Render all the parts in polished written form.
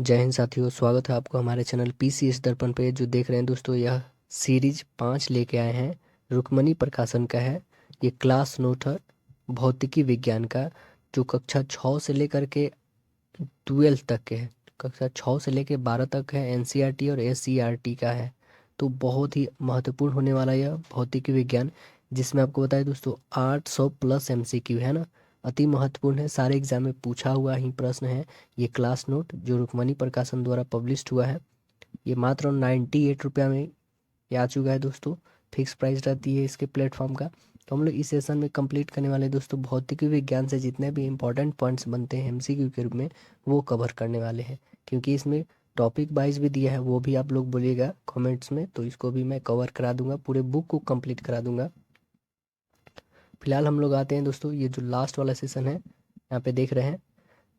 जय हिंद साथियों, स्वागत है आपको हमारे चैनल पीसीएस दर्पण पे। जो देख रहे हैं दोस्तों, यह सीरीज 5 लेके आए हैं। रुक्मणी प्रकाशन का है। ये क्लास नोट है भौतिकी विज्ञान का, जो कक्षा 6 से लेकर के 12 तक के है। कक्षा 6 से लेकर 12 तक है। एनसीईआरटी और एससीईआरटी का है। तो बहुत ही महत्वपूर्ण होने वाला यह भौतिकी विज्ञान, जिसमें आपको बताया दोस्तों 800 प्लस एमसीक्यू है ना। अति महत्वपूर्ण है, सारे एग्जाम में पूछा हुआ ही प्रश्न है। ये क्लास नोट जो रुक्मणी प्रकाशन द्वारा पब्लिश्ड हुआ है, ये मात्र 98 रुपया में ये आ चुका है दोस्तों। फिक्स प्राइस रहती है इसके प्लेटफॉर्म का। तो हम लोग इस सेशन में कंप्लीट करने वाले दोस्तों भौतिकी विज्ञान से जितने भी इंपॉर्टेंट पॉइंट्स बनते हैं एमसीक्यू के रूप में, वो कवर करने वाले हैं। क्योंकि इसमें टॉपिक वाइज भी दिया है, वो भी आप लोग बोलिएगा कमेंट्स में, तो इसको भी मैं कवर करा दूंगा, पूरे बुक को कंप्लीट करा दूंगा। फिलहाल हम लोग आते हैं दोस्तों, ये जो लास्ट वाला सेशन है, यहाँ पे देख रहे हैं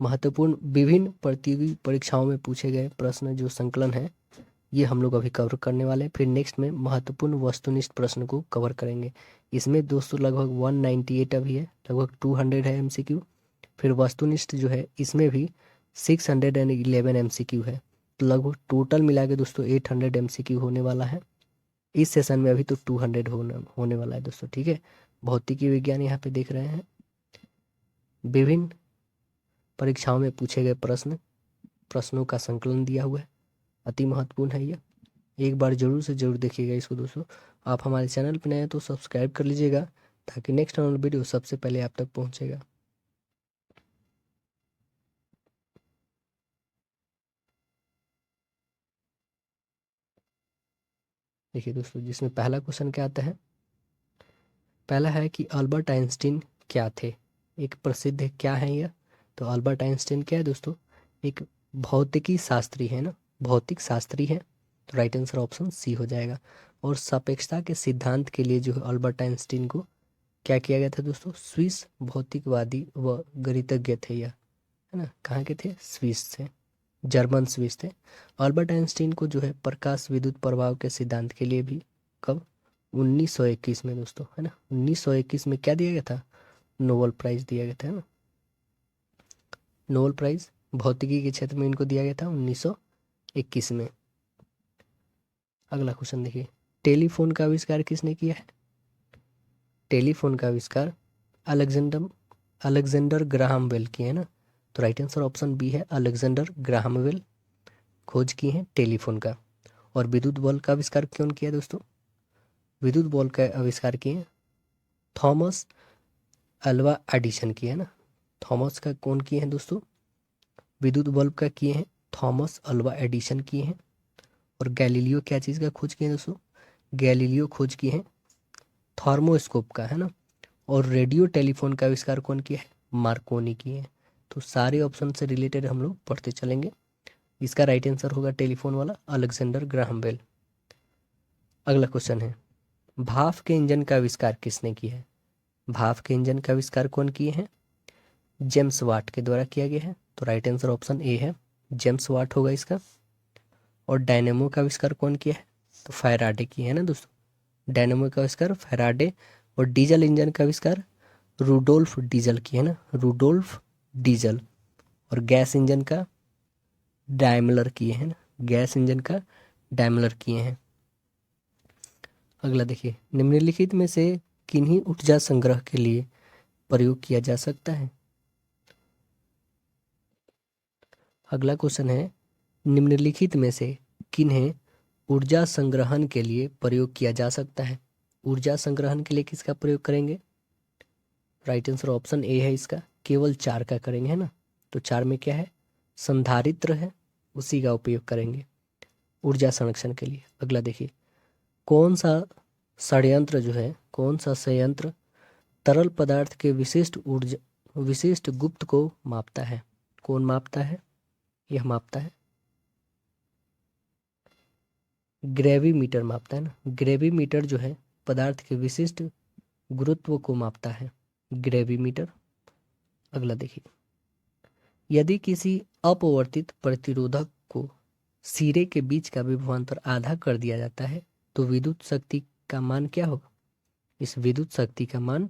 महत्वपूर्ण विभिन्न प्रतियोगी परीक्षाओं में पूछे गए प्रश्न जो संकलन है, ये हम लोग अभी कवर करने वाले हैं। फिर नेक्स्ट में महत्वपूर्ण वस्तुनिष्ठ प्रश्न को कवर करेंगे। इसमें दोस्तों लगभग 198 अभी है, लगभग 200 है एमसीक्यू। फिर वस्तुनिष्ठ जो है इसमें भी 611 एमसीक्यू है। तो लगभग टोटल मिला के दोस्तों 800 एमसीक्यू होने वाला है इस सेशन में। अभी तो 200 होने वाला है दोस्तों, ठीक है। भौतिकी विज्ञान यहाँ पे देख रहे हैं, विभिन्न परीक्षाओं में पूछे गए प्रश्नों का संकलन दिया हुआ है। अति महत्वपूर्ण है यह, एक बार जरूर से जरूर देखिएगा इसको दोस्तों। आप हमारे चैनल पर नए हैं तो सब्सक्राइब कर लीजिएगा, ताकि नेक्स्ट आने वाला वीडियो सबसे पहले आप तक पहुंचेगा। देखिए दोस्तों, जिसमें पहला क्वेश्चन क्या आता है, पहला है कि अल्बर्ट आइंस्टीन क्या थे। एक प्रसिद्ध क्या है यह, तो अल्बर्ट आइंस्टीन क्या है दोस्तों, एक भौतिकी शास्त्री है ना, भौतिक शास्त्री है। तो राइट आंसर ऑप्शन सी हो जाएगा। और सापेक्षता के सिद्धांत के लिए जो है अल्बर्ट आइंस्टीन को क्या किया गया था दोस्तों, स्विस भौतिकवादी व गणितज्ञ थे यह, है ना। कहाँ के थे, स्विस से, जर्मन स्विस थे। अल्बर्ट आइंस्टीन को जो है प्रकाश विद्युत प्रभाव के सिद्धांत के लिए भी कब, 1921 में दोस्तों, है ना। 1921 में क्या दिया गया था, नोबेल प्राइज दिया गया था, है ना। नोबेल प्राइज भौतिकी के क्षेत्र में इनको दिया गया था 1921 में। अगला क्वेश्चन देखिए, टेलीफोन का आविष्कार किसने किया है। टेलीफोन का आविष्कार अलेक्जेंडर ग्राहम बेल किए, है ना। तो राइट आंसर ऑप्शन बी है, अलेक्जेंडर ग्राहम बेल खोज किए हैं टेलीफोन का। और विद्युत बल्ब का आविष्कार कौन किया दोस्तों, विद्युत बल्ब का आविष्कार किए थॉमस अल्वा एडिसन किए, है ना। थॉमस का कौन किए हैं दोस्तों, विद्युत बल्ब का किए हैं थॉमस अल्वा एडिसन किए हैं। और गैलीलियो क्या चीज़ का खोज किए हैं दोस्तों, गैलीलियो खोज किए हैं थर्मोस्कोप का, है ना। और रेडियो टेलीफोन का आविष्कार कौन किया है, मार्कोनी किए हैं। तो सारे ऑप्शन से रिलेटेड हम लोग पढ़ते चलेंगे। इसका राइट आंसर होगा टेलीफोन वाला, अलेक्जेंडर ग्राहम बेल। अगला क्वेश्चन है, भाप के इंजन का आविष्कार किसने किया है। भाप के इंजन का आविष्कार कौन किए हैं, जेम्स वाट के द्वारा किया गया है। तो राइट आंसर ऑप्शन ए है, जेम्स वाट होगा इसका। और डायनेमो का आविष्कार कौन किया है, तो फैराडे की है ना दोस्तों। डायनेमो का आविष्कार फैराडे। और डीजल इंजन का आविष्कार रूडोल्फ डीजल की, है ना, रूडोल्फ डीजल। और गैस इंजन का डायमलर किए हैं ना, गैस इंजन का डायमलर किए हैं। अगला देखिए, निम्नलिखित में से किन्हीं ऊर्जा संग्रह के लिए प्रयोग किया जा सकता है। अगला क्वेश्चन है, निम्नलिखित में से किन्हें ऊर्जा संग्रहण के लिए प्रयोग किया जा सकता है। ऊर्जा संग्रहण के लिए किसका प्रयोग करेंगे, राइट आंसर ऑप्शन ए है इसका, केवल 4 का करेंगे, है ना। तो 4 में क्या है, संधारित्र है, उसी का उपयोग करेंगे ऊर्जा संरक्षण के लिए। अगला देखिए, कौन सा षड्यंत्र जो है, कौन सा संयंत्र तरल पदार्थ के विशिष्ट गुप्त को मापता है। कौन मापता है, यह मापता है ग्रेविमीटर मापता है ना। ग्रेविमीटर जो है पदार्थ के विशिष्ट गुरुत्व को मापता है, ग्रेविमीटर। अगला देखिए, यदि किसी अपवर्तित प्रतिरोधक को सिरे के बीच का विभवांतर आधा कर दिया जाता है, तो विद्युत शक्ति का मान क्या होगा। इस विद्युत शक्ति का मान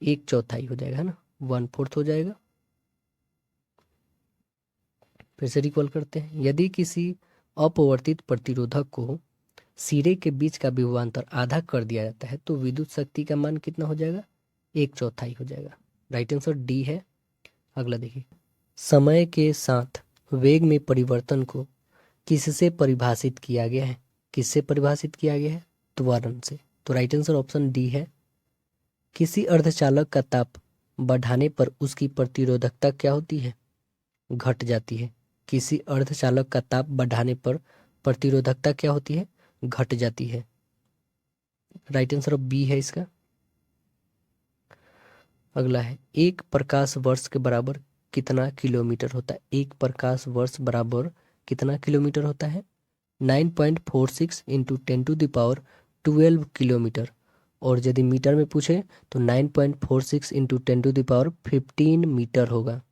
1/4 हो जाएगा, है ना, 1/4 हो जाएगा। फिर से रिकॉल करते हैं। यदि किसी अपवर्तित प्रतिरोधक को सिरे के बीच का विभवांतर आधा कर दिया जाता है तो विद्युत शक्ति का मान कितना हो जाएगा? 1/4 हो जाएगा। राइट आंसर डी है। अगला देखिए, समय के साथ वेग में परिवर्तन को किससे परिभाषित किया गया है? किससे परिभाषित किया गया है? त्वरण से। तो राइट आंसर ऑप्शन डी है। किसी अर्धचालक का ताप बढ़ाने पर उसकी प्रतिरोधकता क्या होती है? घट जाती है। किसी अर्धचालक का ताप बढ़ाने पर प्रतिरोधकता क्या होती है? घट जाती है। राइट आंसर बी है इसका। अगला है, एक प्रकाश वर्ष के बराबर कितना किलोमीटर होता है? एक प्रकाश वर्ष बराबर कितना किलोमीटर होता है? 9.46 इंटू 10⁻12 किलोमीटर। और यदि मीटर में पूछे तो 9.46 इंटू 10⁻15 मीटर होगा।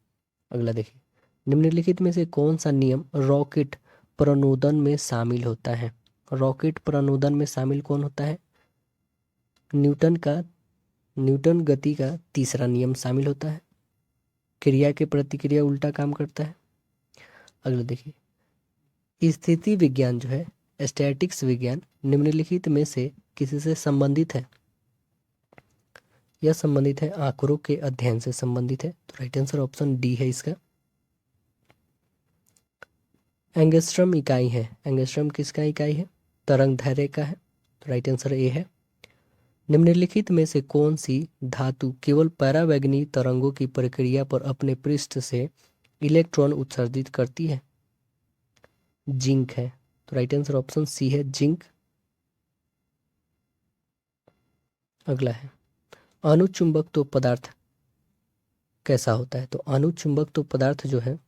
अगला देखिए, निम्नलिखित में से कौन सा नियम रॉकेट प्रणोदन में शामिल होता है? रॉकेट प्रणोदन में शामिल कौन होता है? न्यूटन गति का तीसरा नियम शामिल होता है। क्रिया के प्रतिक्रिया उल्टा काम करता है। अगला देखिए, स्थिति विज्ञान जो है, स्टैटिक्स विज्ञान, निम्नलिखित में से किससे संबंधित है? यह संबंधित है आंकड़ों के अध्ययन से संबंधित है। तो राइट आंसर ऑप्शन डी है इसका। एंगस्ट्रम इकाई है। एंगस्ट्रम किसका इकाई है? तरंग दैर्ध्य का है। तो राइट आंसर ए है। निम्नलिखित में से कौन सी धातु केवल परावैगनी तरंगों की प्रक्रिया पर अपने पृष्ठ से इलेक्ट्रॉन उत्सर्जित करती है? जिंक है। तो राइट आंसर ऑप्शन सी है, जिंक। अगला है, अनुचुंबक तो पदार्थ कैसा होता है? तो अनुचुंबक तो पदार्थ जो है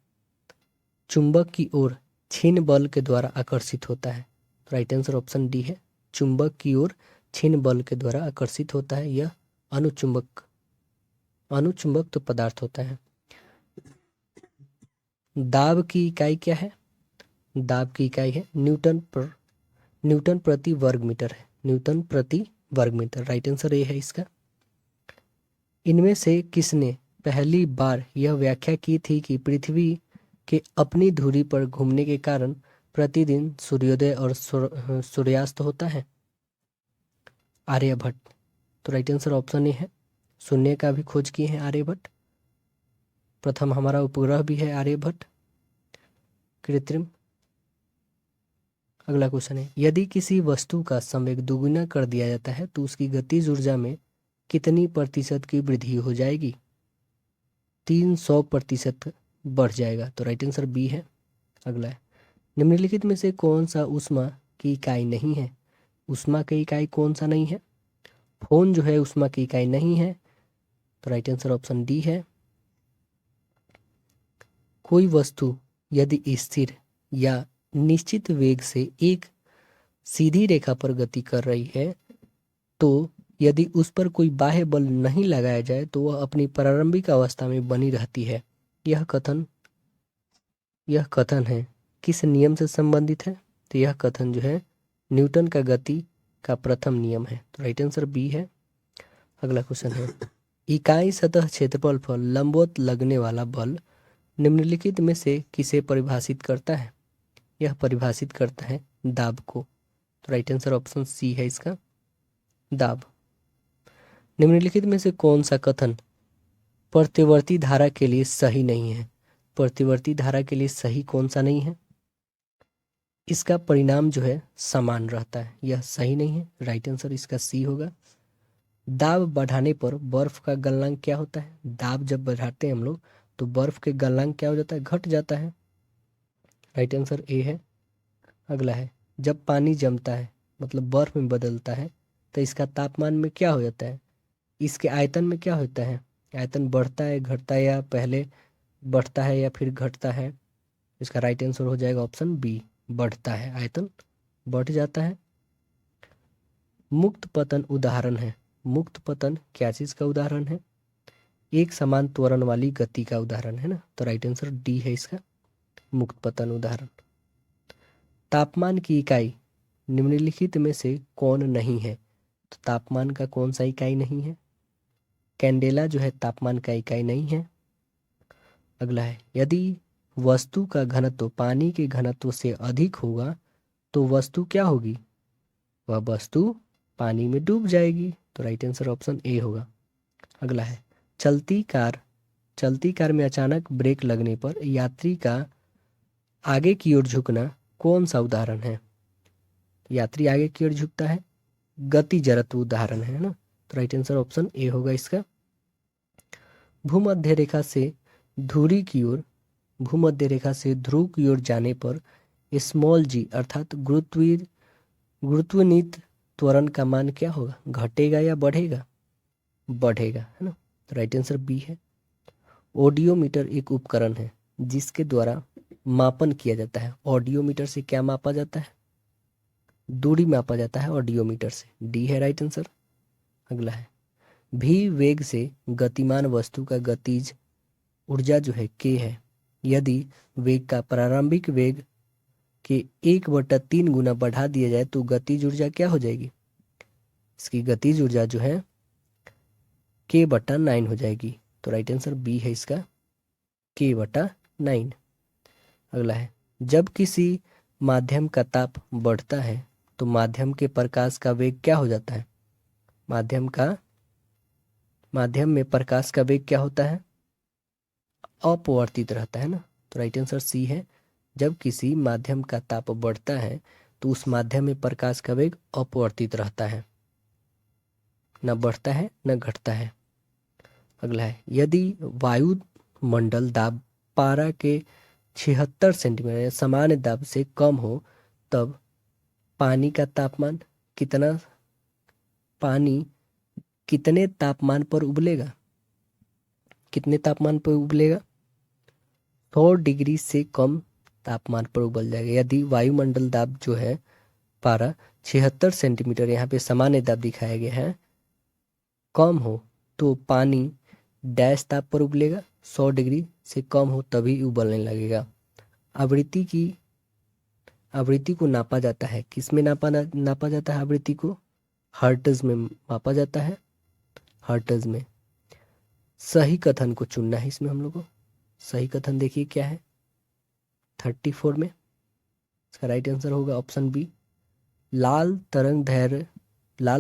चुंबक की ओर छिन्न बल के द्वारा आकर्षित होता है। तो राइट आंसर ऑप्शन डी है, चुंबक की ओर छिन्न बल के द्वारा आकर्षित होता है। यह अनुचुंबक तो पदार्थ होता है। दाब की इकाई क्या है? दाब की इकाई है न्यूटन प्रति वर्ग मीटर है। न्यूटन प्रति वर्ग मीटर। राइट आंसर ए है इसका। इनमें से किसने पहली बार यह व्याख्या की थी कि पृथ्वी के अपनी धुरी पर घूमने के कारण प्रतिदिन सूर्योदय और सूर्यास्त होता है? आर्यभट्ट। तो राइट आंसर ऑप्शन ए है। शून्य का भी खोज किए हैं आर्यभट्ट। प्रथम हमारा उपग्रह भी है आर्यभट्ट, कृत्रिम। अगला क्वेश्चन है, यदि किसी वस्तु का संवेग दोगुना कर दिया जाता है तो उसकी गतिज ऊर्जा में कितनी प्रतिशत की वृद्धि हो जाएगी? 300% बढ़ जाएगा। तो राइट आंसर बी है। अगला है, निम्नलिखित में से कौन सा ऊष्मा की इकाई नहीं है? ऊष्मा की इकाई कौन सा नहीं है? फोन जो है ऊष्मा की इकाई नहीं है। तो राइट आंसर ऑप्शन डी है। कोई वस्तु यदि स्थिर या निश्चित वेग से एक सीधी रेखा पर गति कर रही है तो यदि उस पर कोई बाह्य बल नहीं लगाया जाए तो वह अपनी प्रारंभिक अवस्था में बनी रहती है। यह कथन है किस नियम से संबंधित है? तो यह कथन जो है न्यूटन का गति का प्रथम नियम है। तो राइट आंसर बी है। अगला क्वेश्चन है, इकाई सतह क्षेत्रफल पर लंबवत लगने वाला बल निम्नलिखित में से किसे परिभाषित करता है? यह परिभाषित करता है दाब को। तो राइट आंसर ऑप्शन सी है इसका, दाब। निम्नलिखित में से कौन सा कथन प्रतिवर्ती धारा के लिए सही नहीं है? प्रतिवर्ती धारा के लिए सही कौन सा नहीं है? इसका परिणाम जो है समान रहता है, यह सही नहीं है। राइट आंसर इसका सी होगा। दाब बढ़ाने पर बर्फ का गलनांक क्या होता है? दाब जब बढ़ाते हैं हम लोग तो बर्फ के गलनांक क्या हो जाता है? घट जाता है। राइट आंसर ए है। अगला है, जब पानी जमता है मतलब बर्फ में बदलता है तो इसका तापमान में क्या हो जाता है? इसके आयतन में क्या होता है? आयतन बढ़ता है, घटता है, या पहले बढ़ता है या फिर घटता है? इसका राइट आंसर हो जाएगा ऑप्शन बी, बढ़ता है, आयतन बढ़ जाता है। मुक्त पतन उदाहरण है। मुक्त पतन क्या चीज का उदाहरण है? एक समान त्वरण वाली गति का उदाहरण है ना। तो राइट आंसर डी है इसका, मुक्त पतन उदाहरण। तापमान की इकाई निम्नलिखित में से कौन नहीं है? तो तापमान का कौन सा इकाई नहीं है? कैंडेला जो है तापमान का इकाई नहीं है। अगला है, यदि वस्तु का घनत्व पानी के घनत्व से अधिक होगा तो वस्तु क्या होगी? वह वस्तु पानी में डूब जाएगी। तो राइट आंसर ऑप्शन ए होगा। अगला है चलती कार में अचानक ब्रेक लगने पर यात्री का आगे की ओर झुकना कौन सा उदाहरण है? यात्री आगे की ओर झुकता है, गति जड़त्व उदाहरण है ना। तो राइट आंसर ऑप्शन ए होगा इसका। भूमध्य रेखा से धुरी की ओर भूमध्य रेखा से ध्रुव की ओर जाने पर स्मॉल जी अर्थात गुरुत्वान्वित त्वरण का मान क्या होगा? घटेगा या बढ़ेगा? बढ़ेगा, है ना। तो राइट आंसर बी है। ऑडियोमीटर एक उपकरण है जिसके द्वारा मापन किया जाता है। ऑडियोमीटर से क्या मापा जाता है? दूरी मापा जाता है ऑडियोमीटर से। डी है राइट आंसर। अगला है भी वेग से गतिमान वस्तु का गतिज ऊर्जा जो है के है। यदि वेग का प्रारंभिक वेग के 1/3 गुना बढ़ा दिया जाए तो गतिज ऊर्जा क्या हो जाएगी? इसकी गतिज ऊर्जा जो है k/9 हो जाएगी। तो राइट आंसर बी है इसका, k/9। अगला है जब किसी माध्यम का ताप बढ़ता है तो माध्यम के प्रकाश का वेग क्या हो जाता है? माध्यम में प्रकाश का वेग क्या होता है? अपवर्तित रहता है ना। तो राइट आंसर सी है। जब किसी माध्यम का ताप बढ़ता है तो उस माध्यम में प्रकाश का वेग अपवर्तित रहता है, न बढ़ता है न घटता है। अगला है यदि वायुमंडल दाब पारा के 76 सेंटीमीटर सामान्य दाब से कम हो तब पानी कितने तापमान पर उबलेगा? 100 डिग्री से कम तापमान पर उबल जाएगा। यदि वायुमंडल दाब जो है पारा 76 सेंटीमीटर, यहाँ पे सामान्य दाब दिखाया गया है, कम हो तो पानी डैश ताप पर उबलेगा। 100 डिग्री से कम हो तभी उबलने लगेगा। आवृत्ति को नापा जाता है, किस में नापा जाता है? आवृत्ति को हर्ट्ज में मापा जाता है, हर्ट्ज में। सही कथन को चुनना है इसमें हम लोग को। सही कथन देखिए क्या है 34 में। इसका राइट आंसर होगा ऑप्शन बी। लाल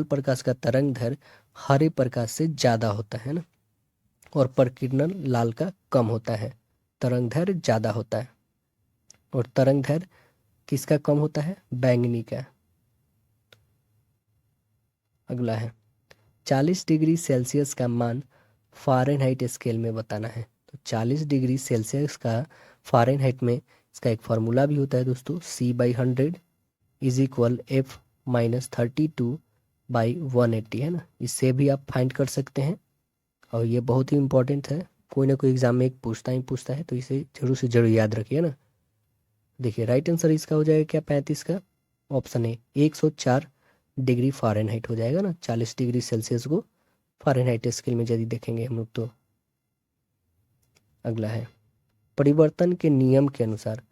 प्रकाश का तरंग दैर्घ्य हरे प्रकाश से ज्यादा होता है ना, और प्रकीर्णन लाल का कम होता है, तरंग दैर्घ्य ज्यादा होता है। और तरंग दैर्घ्य किसका कम होता है? बैंगनी का। अगला है 40 डिग्री सेल्सियस का मान फ़ारेनहाइट स्केल में बताना है। तो 40 डिग्री सेल्सियस का फ़ारेनहाइट में इसका एक फार्मूला भी होता है दोस्तों, C/100 = F-32/180 है ना। इससे भी आप फाइंड कर सकते हैं और ये बहुत ही इंपॉर्टेंट है, कोई ना कोई एग्जाम में एक पूछता है, तो इसे जरूर से जरूर याद रखिए ना। देखिए राइट आंसर इसका हो जाएगा क्या 35 का? ऑप्शन ए 104 डिग्री फ़ारेनहाइट हो जाएगा ना। 40 डिग्री सेल्सियस को फ़ारेनहाइट स्केल में यदि देखेंगे हम लोग तो। अगला है परिवर्तन के नियम के अनुसार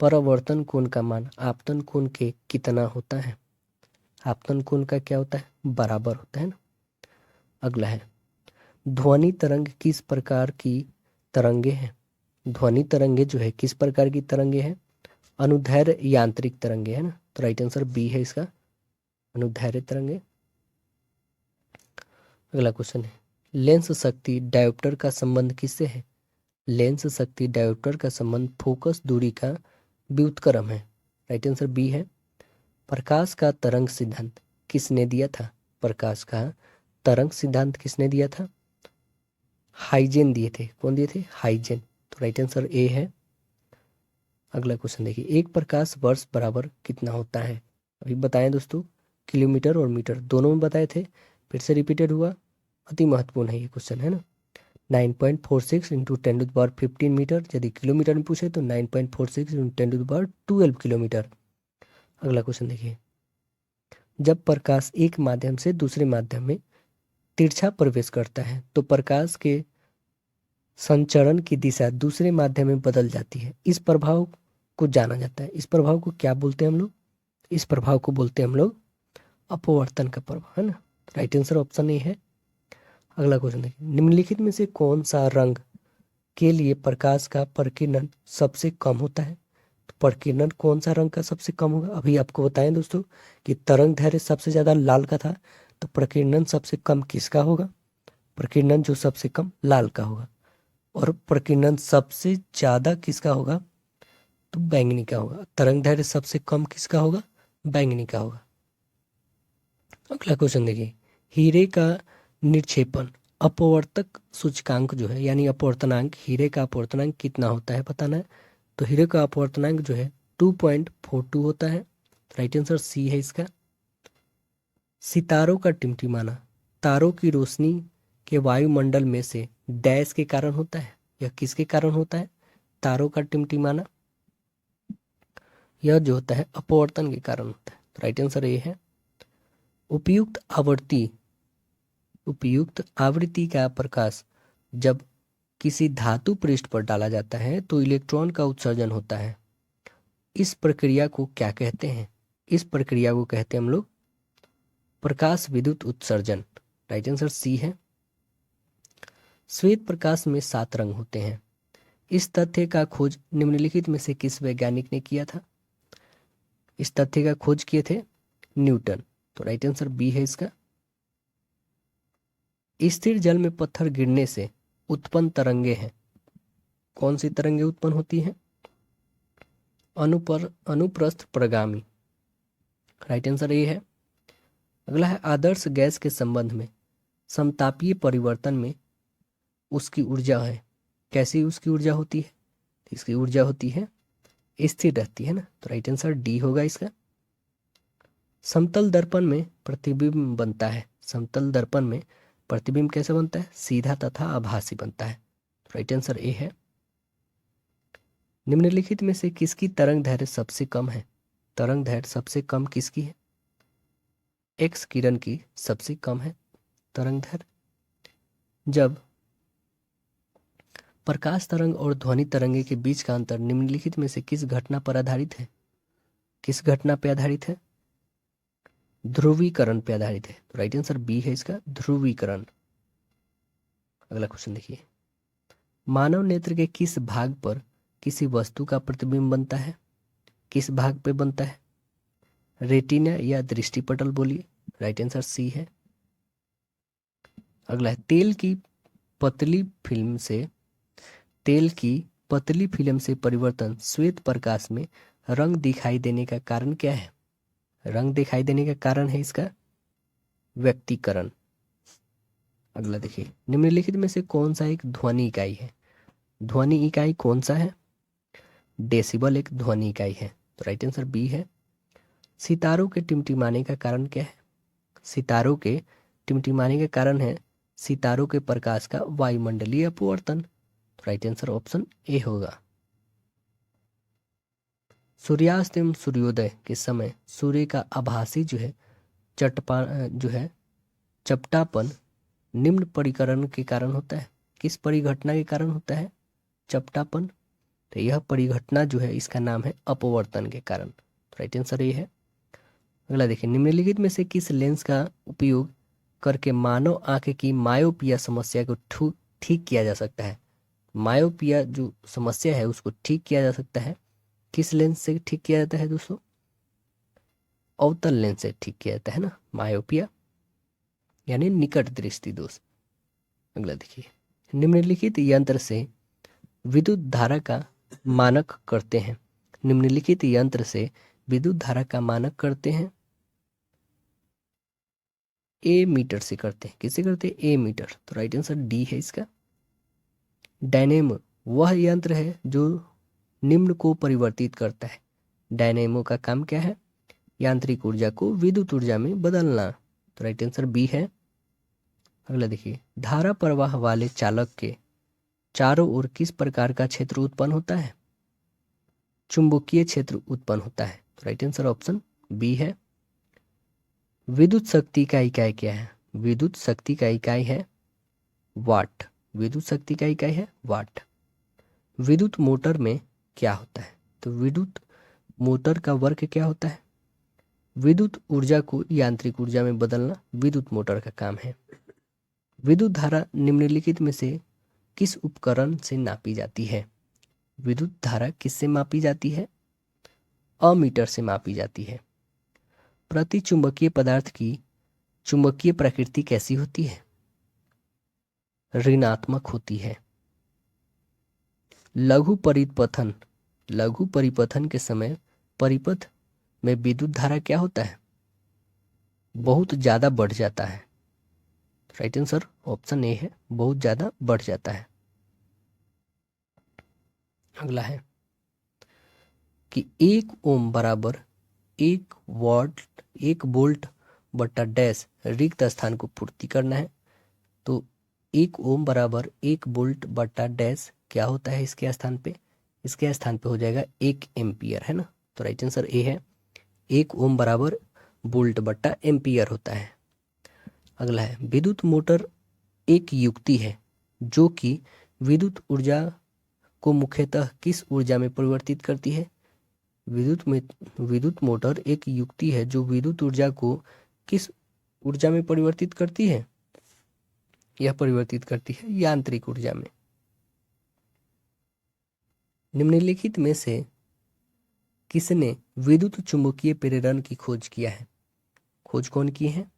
परावर्तन कोण का मान आपतन कोण के कितना होता है? आपतन कोण का क्या होता है? बराबर होता है ना। अगला है ध्वनि तरंग किस प्रकार की तरंगे हैं? ध्वनि तरंगे जो है किस प्रकार की तरंगे हैं? अनुदैर्घ्य यांत्रिक तरंगे है ना। तो राइट आंसर बी है इसका, अनुदैर्घ्य तरंगे। अगला क्वेश्चन है लेंस शक्ति डायोप्टर का संबंध किससे है? लेंस शक्ति डायोप्टर का संबंध फोकस दूरी का व्युत्क्रम है। राइट आंसर बी है। प्रकाश का तरंग सिद्धांत किसने दिया था? प्रकाश का तरंग सिद्धांत किसने दिया था? हाइजेन दिए थे। कौन दिए थे? हाइजेन। तो राइट आंसर ए है। अगला क्वेश्चन देखिए एक प्रकाश वर्ष बराबर कितना होता है? अभी बताएं दोस्तों, किलोमीटर और मीटर दोनों में बताए थे, फिर से रिपीटेड हुआ। अति महत्वपूर्ण है ये क्वेश्चन है ना। 9.46 × 10⁻15 मीटर। यदि किलोमीटर में पूछे तो 9.46 × 10⁻12 किलोमीटर। अगला क्वेश्चन देखिए जब प्रकाश एक माध्यम से दूसरे माध्यम में तिरछा प्रवेश करता है तो प्रकाश के संचरण की दिशा दूसरे माध्यम में बदल जाती है। इस प्रभाव को जाना जाता है। इस प्रभाव को क्या बोलते हैं हम लोग? इस प्रभाव को बोलते हैं हम लोग अपवर्तन का प्रभाव, है ना। राइट आंसर ऑप्शन ए है। अगला क्वेश्चन देखिए निम्नलिखित में से कौन सा रंग के लिए प्रकाश का प्रकीर्णन सबसे कम होता है। तो प्रकीर्णन कौन सा रंग का सबसे कम होगा? अभी आपको बताएं दोस्तों कि तरंग दैर्घ्य सबसे ज्यादा लाल का था, तो प्रकीर्णन सबसे कम किसका होगा? प्रकीर्णन जो सबसे कम लाल का होगा। और प्रकीर्णन सबसे ज्यादा किसका होगा? तो बैंगनी का होगा। तरंग दैर्घ्य सबसे कम किसका होगा? बैंगनी का होगा। अगला क्वेश्चन देखिए, हीरे का निक्षेपण अपवर्तक सूचकांक जो है, यानी अपवर्तनांक, हीरे का अपवर्तनांक कितना होता है बताना है। तो हीरे का अपवर्तनांक जो है 2.42 होता है। राइट आंसर सी है इसका। सितारों का टिमटिमाना तारों की रोशनी के वायुमंडल में से डैश के कारण होता है। यह किसके कारण होता है? तारों का टिमटिमाना यह जो होता है अपवर्तन के कारण होता है। तो राइट आंसर ये है। उपयुक्त आवृत्ति का प्रकाश जब किसी धातु पृष्ठ पर डाला जाता है तो इलेक्ट्रॉन का उत्सर्जन होता है। इस प्रक्रिया को क्या कहते हैं? इस प्रक्रिया को कहते हैं हम लोग प्रकाश विद्युत उत्सर्जन। राइट आंसर सी है। श्वेत प्रकाश में 7 रंग होते हैं। इस तथ्य का खोज निम्नलिखित में से किस वैज्ञानिक ने किया था? इस तथ्य का खोज किए थे न्यूटन। तो राइट आंसर बी है इसका। स्थिर जल में पत्थर गिरने से उत्पन्न तरंगे हैं। कौन सी तरंगे उत्पन्न होती हैं? अनुप्रस्थ प्रगामी। राइट आंसर ये है। अगला है, आदर्श गैस के संबंध में समतापीय परिवर्तन में उसकी ऊर्जा है। कैसी उसकी ऊर्जा होती है? इसकी ऊर्जा होती है स्थिर रहती है ना। तो राइट आंसर डी होगा इसका। समतल दर्पण में प्रतिबिंब बनता है। समतल दर्पण में प्रतिबिंब कैसे बनता है? सीधा तथा आभासी बनता है। राइट आंसर ए है। निम्नलिखित में से किसकी तरंग दैर्घ्य सबसे कम है? तरंग दैर्घ्य सबसे कम किसकी है? एक्स किरण की सबसे कम है तरंग दैर्घ्य। जब प्रकाश तरंग और ध्वनि तरंगे के बीच का अंतर निम्नलिखित में से किस घटना पर आधारित है? किस घटना पर आधारित है? ध्रुवीकरण पर आधारित है। तो राइट आंसर बी है इसका, ध्रुवीकरण। अगला क्वेश्चन देखिए, मानव नेत्र के किस भाग पर किसी वस्तु का प्रतिबिंब बनता है? किस भाग पे बनता है? रेटिना या दृष्टिपटल? बोलिए। राइट आंसर सी है। अगला है, तेल की पतली फिल्म से परिवर्तन श्वेत प्रकाश में रंग दिखाई देने का कारण क्या है? रंग दिखाई देने का कारण है इसका व्यक्तीकरण। अगला देखिए, निम्नलिखित में से कौन सा एक ध्वनि इकाई है? ध्वनि इकाई कौन सा है? डेसिबल एक ध्वनि इकाई है। तो राइट आंसर बी है। सितारों के टिमटिमाने का कारण क्या है? सितारों के टिमटिमाने का कारण है सितारों के प्रकाश का वायुमंडलीय अपवर्तन। तो राइट आंसर ऑप्शन ए होगा। सूर्यास्त एवं सूर्योदय के समय सूर्य का आभासी चपटापन निम्न परिकरण के कारण होता है। किस परिघटना के कारण होता है चपटापन? तो यह परिघटना जो है इसका नाम है अपवर्तन के कारण। तो राइट आंसर ये है। अगला देखिए, निम्नलिखित में से किस लेंस का उपयोग करके मानव आंख की मायोपिया समस्या को ठीक किया जा सकता है? मायोपिया जो समस्या है उसको ठीक किया जा सकता है। किस लेंस से ठीक किया जाता है दोस्तों? अवतल लेंस से ठीक किया जाता है ना मायोपिया, यानी निकट दृष्टि दोष। अगला देखिए, निम्नलिखित यंत्र से विद्युत धारा का मानक करते हैं। निम्नलिखित यंत्र से विद्युत धारा का मानक करते हैं। ए मीटर से करते हैं। किससे करते हैं? ए मीटर। तो राइट आंसर डी है इसका। डायनेमो वह यंत्र है जो निम्न को परिवर्तित करता है। डायनेमो का काम क्या है? यांत्रिक ऊर्जा को विद्युत ऊर्जा में बदलना। तो राइट आंसर बी है। अगला देखिए, धारा प्रवाह वाले चालक के चारों ओर किस प्रकार का क्षेत्र उत्पन्न होता है? चुंबकीय क्षेत्र उत्पन्न होता है। तो राइट आंसर ऑप्शन बी है। विद्युत शक्ति का इकाई क्या है? विद्युत शक्ति का इकाई है वाट। विद्युत शक्ति का इकाई है वाट। विद्युत मोटर में क्या होता है? तो विद्युत मोटर का वर्क क्या होता है? विद्युत ऊर्जा को यांत्रिक ऊर्जा में बदलना विद्युत मोटर का काम है। विद्युत धारा निम्नलिखित में से किस उपकरण से नापी जाती है? विद्युत धारा किससे मापी जाती है? अमीटर से मापी जाती है। प्रति चुंबकीय पदार्थ की चुंबकीय प्रकृति कैसी होती है? ऋणात्मक होती है। लघु परिपथन के समय परिपथ में विद्युत धारा क्या होता है? बहुत ज्यादा बढ़ जाता है। राइट आंसर ऑप्शन ए है, बहुत ज्यादा बढ़ जाता है। अगला है कि 1 ओम बराबर 1 वोल्ट बटा डैश रिक्त स्थान को पूर्ति करना है। तो 1 ओम बराबर 1 वोल्ट बटा डैश क्या होता है इसके स्थान पे? इसके स्थान पे हो जाएगा 1 एम्पियर, है ना। तो राइट आंसर ए है, 1 ओम बराबर वोल्ट बट्टा एम्पियर होता है। अगला है विद्युत मोटर एक युक्ति है जो कि विद्युत ऊर्जा को मुख्यतः किस ऊर्जा में परिवर्तित करती है? विद्युत मोटर एक युक्ति है जो विद्युत ऊर्जा को किस ऊर्जा में परिवर्तित करती है? यह परिवर्तित करती है यांत्रिक ऊर्जा में। निम्नलिखित में से किसने विद्युत चुंबकीय प्रेरण की खोज किया है? खोज कौन की है?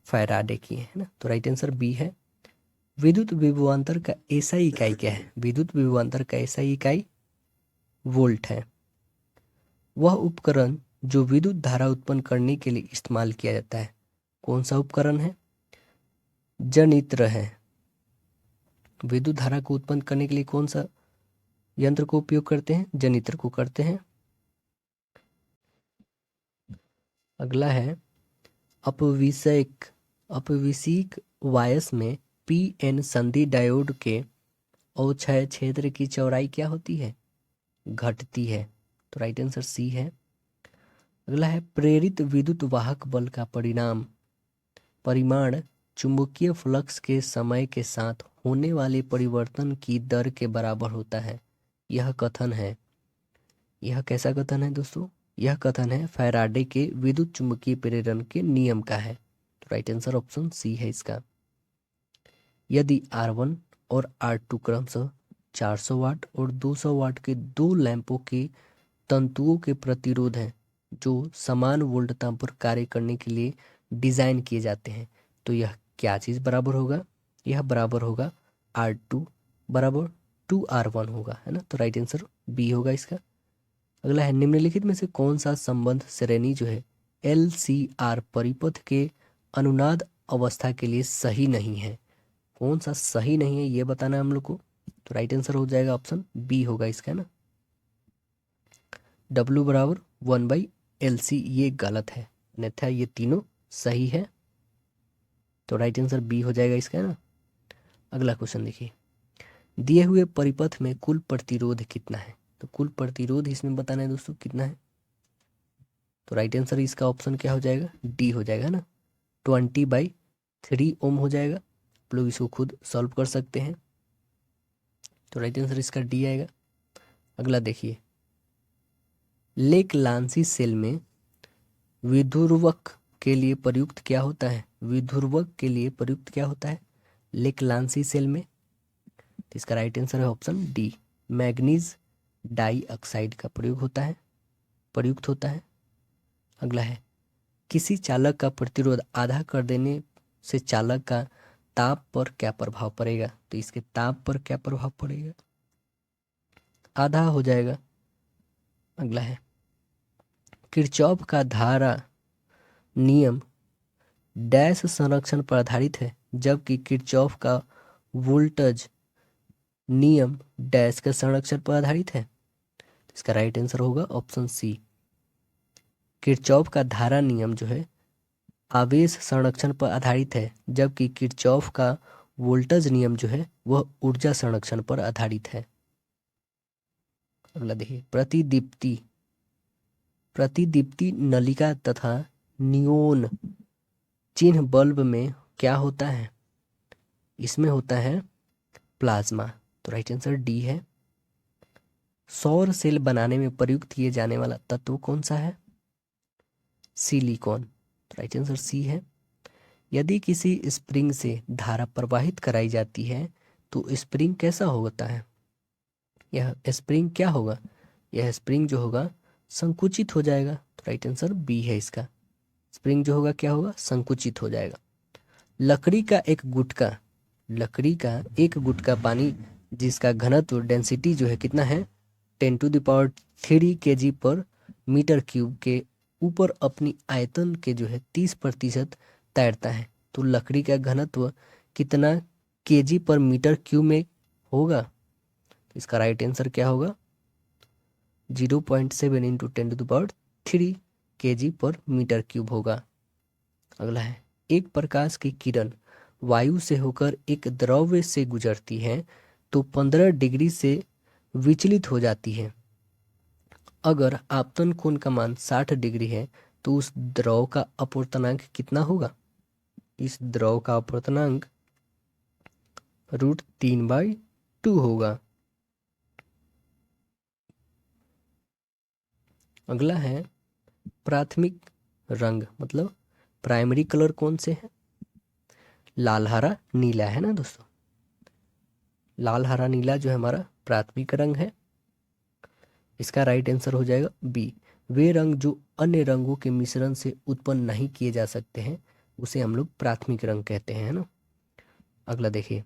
फैराडे की है ना। तो राइट आंसर बी है। विद्युत विभवांतर का एसआई इकाई क्या है? विद्युत विभवांतर का एसआई इकाई वोल्ट है। वह उपकरण जो विद्युत धारा उत्पन्न करने के लिए इस्तेमाल किया जाता है कौन सा उपकरण है? जनित्र है। विद्युत धारा को उत्पन्न करने के लिए कौन सा यंत्र को उपयोग करते हैं? जनित्र को करते हैं। अगला है अपविशिक वायस में पीएन संधि डायोड के अवक्षय क्षेत्र की चौड़ाई क्या होती है? घटती है। तो राइट आंसर सी है। अगला है प्रेरित विद्युत वाहक बल का परिमाण चुंबकीय फ्लक्स के समय के साथ होने वाले परिवर्तन की दर के बराबर होता है। यह कथन है, यह कैसा कथन है दोस्तों? यह कथन है फैराडे के विद्युत चुंबकीय प्रेरण के नियम का है। तो राइट आंसर ऑप्शन सी है इसका। यदि R1 और R2 क्रमशः 400 वाट और 200 वाट के दो लैंपों के तंतुओं के प्रतिरोध हैं जो समान वोल्टता पर कार्य करने के लिए डिजाइन किए जाते हैं, तो यह क्या चीज बराबर होगा? यह बराबर होगा R2 बराबर 2R1 होगा, है ना। तो राइट आंसर बी होगा इसका। अगला है निम्नलिखित में से कौन सा संबंध श्रेणी जो है LCR परिपथ के अनुनाद अवस्था के लिए सही नहीं है? कौन सा सही नहीं है ये बताना है हम लोग को। तो राइट आंसर हो जाएगा ऑप्शन बी होगा इसका, है ना। W बराबर 1/LC ये गलत है, अन्यथा ये तीनों सही है। तो राइट आंसर बी हो जाएगा इसका, है ना। अगला क्वेश्चन देखिए, दिए हुए परिपथ में कुल प्रतिरोध कितना है? तो कुल प्रतिरोध इसमें बताना है दोस्तों कितना है। तो राइट आंसर इसका ऑप्शन क्या हो जाएगा? डी हो जाएगा ना, 20/3 ओम हो जाएगा। आप लोग इसको खुद सॉल्व कर सकते हैं। तो राइट आंसर इसका डी आएगा। अगला देखिए, लेक लांसी सेल में विध्रुवक के लिए प्रयुक्त क्या होता है? विध्रुवक के लिए प्रयुक्त क्या होता है लेक लांसी सेल में? तो इसका राइट आंसर है ऑप्शन डी, मैग्नीज डाइऑक्साइड का प्रयुक्त होता है। अगला है, किसी चालक का प्रतिरोध आधा कर देने से चालक का ताप पर क्या प्रभाव पड़ेगा? तो इसके ताप पर क्या प्रभाव पड़ेगा? आधा हो जाएगा। अगला है, किरचॉफ का धारा नियम डैश संरक्षण पर आधारित है जबकि किरचॉफ का वोल्टेज नियम डैश के संरक्षण पर आधारित है। इसका राइट आंसर होगा ऑप्शन सी, किरचॉफ का धारा नियम जो है आवेश संरक्षण पर आधारित है जबकि किरचॉफ का वोल्टेज नियम जो है वह ऊर्जा संरक्षण पर आधारित है। अगला देखिए, प्रतिदीप्ति नलिका तथा नियोन चिन्ह बल्ब में क्या होता है? इसमें होता है प्लाज्मा। तो राइट आंसर डी है। सौर सेल बनाने में प्रयुक्त किए जाने वाला तत्व कौन सा है? सिलिकॉन। तो राइट आंसर सी है। यदि किसी स्प्रिंग से धारा प्रवाहित कराई जाती है तो स्प्रिंग कैसा होता है? यह स्प्रिंग क्या होगा? यह स्प्रिंग जो होगा संकुचित हो जाएगा। तो राइट आंसर बी है इसका। स्प्रिंग जो होगा क्या होगा? संकुचित हो जाएगा। लकड़ी का एक गुटका पानी जिसका घनत्व डेंसिटी जो है कितना है 10⁻³ kg पर मीटर क्यूब के ऊपर अपनी आयतन के जो है 30% तैरता है। तो लकड़ी का घनत्व कितना kg पर मीटर क्यूब में होगा? इसका राइट आंसर क्या होगा? 0.7 × 10⁻³ kg पर मीटर क्यूब होगा। अगला है, एक प्रकाश की किरण वायु से होकर एक द्रव्य से गुजरती है तो 15 डिग्री से विचलित हो जाती है। अगर आपतन कोण का मान 60 डिग्री है तो उस द्रव का अपवर्तनांक कितना होगा? इस द्रव का अपवर्तनांक √3/2 होगा। अगला है, प्राथमिक रंग मतलब प्राइमरी कलर कौन से हैं? लाल, हरा, नीला है ना दोस्तों। लाल, हरा, नीला जो है हमारा प्राथमिक रंग है। इसका राइट आंसर हो जाएगा बी। वे रंग जो अन्य रंगों के मिश्रण से उत्पन्न नहीं किए जा सकते हैं उसे हम लोग प्राथमिक रंग कहते हैं, है ना। अगला देखिए,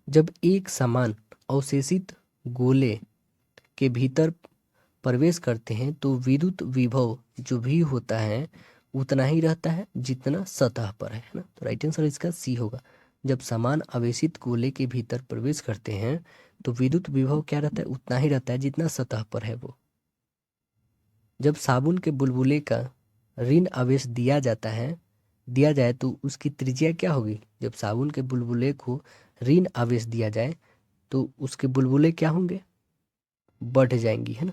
जब एक समान अवशेषित गोले के भीतर प्रवेश करते हैं तो विद्युत विभव जो भी होता है उतना ही रहता है जितना सतह पर है ना। तो राइट आंसर इसका सी होगा। जब समान आवेशित गोले के भीतर प्रवेश करते हैं तो विद्युत विभव क्या रहता है? उतना ही रहता है जितना सतह पर है वो। जब साबुन के बुलबुले का ऋण आवेश दिया जाए तो उसकी त्रिज्या क्या होगी? जब साबुन के बुलबुले को ऋण आवेश दिया जाए तो उसके बुलबुले क्या होंगे? बढ़ जाएंगी, है ना।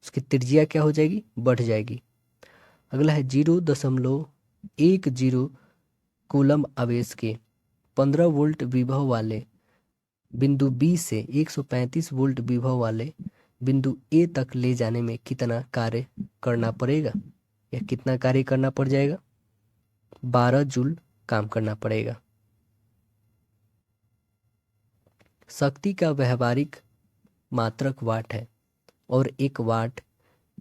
उसकी त्रिज्या क्या हो जाएगी? बढ़ जाएगी। अगला है, 0.10 कूलम आवेश के 15 वोल्ट विभव वाले बिंदु बी से 135 वोल्ट विभव वाले बिंदु ए तक ले जाने में कितना कार्य करना पड़ेगा? या कितना कार्य करना पड़ जाएगा? 12 जूल काम करना पड़ेगा। शक्ति का व्यवहारिक मात्रक वाट है और एक वाट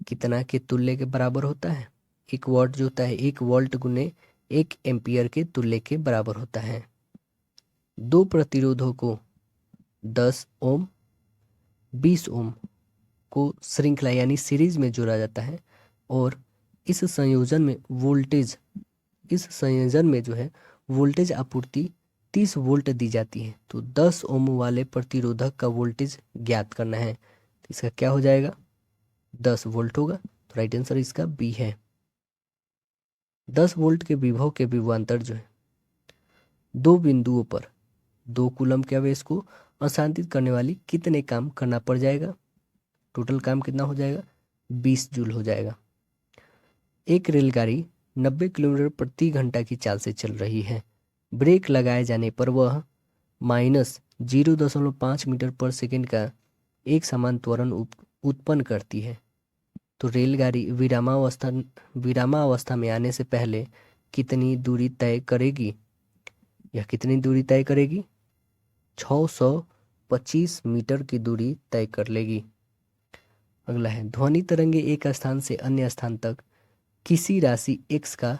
कितना के तुल्य के बराबर होता है? एक वाट जो होता है 1 वोल्ट गुने 1 एम्पियर के तुल्य के बराबर होता है। दो प्रतिरोधों को 10 ओम 20 ओम को श्रृंखला यानी सीरीज में जोड़ा जाता है और इस संयोजन में जो है वोल्टेज आपूर्ति 30 वोल्ट दी जाती है। तो 10 ओम वाले प्रतिरोधक का वोल्टेज ज्ञात करना है। तो इसका क्या हो जाएगा? 10 वोल्ट होगा। तो राइट आंसर इसका बी है। 10 वोल्ट के विभव के विभवांतर जो है दो बिंदुओं पर 2 कूलम के आवेश को अशांतित करने वाली कितने काम करना पड़ जाएगा? टोटल काम कितना हो जाएगा? 20 जूल हो जाएगा। एक रेलगाड़ी 90 किलोमीटर प्रति घंटा की चाल से चल रही है। ब्रेक लगाए जाने पर वह -0.5 मीटर पर सेकंड का एक समान त्वरण उत्पन्न करती है। तो रेलगाड़ी विरामावस्था में आने से पहले कितनी दूरी तय करेगी? यह कितनी दूरी तय करेगी? 625 मीटर की दूरी तय कर लेगी। अगला है, ध्वनि तरंगे एक स्थान से अन्य स्थान तक किसी राशि x का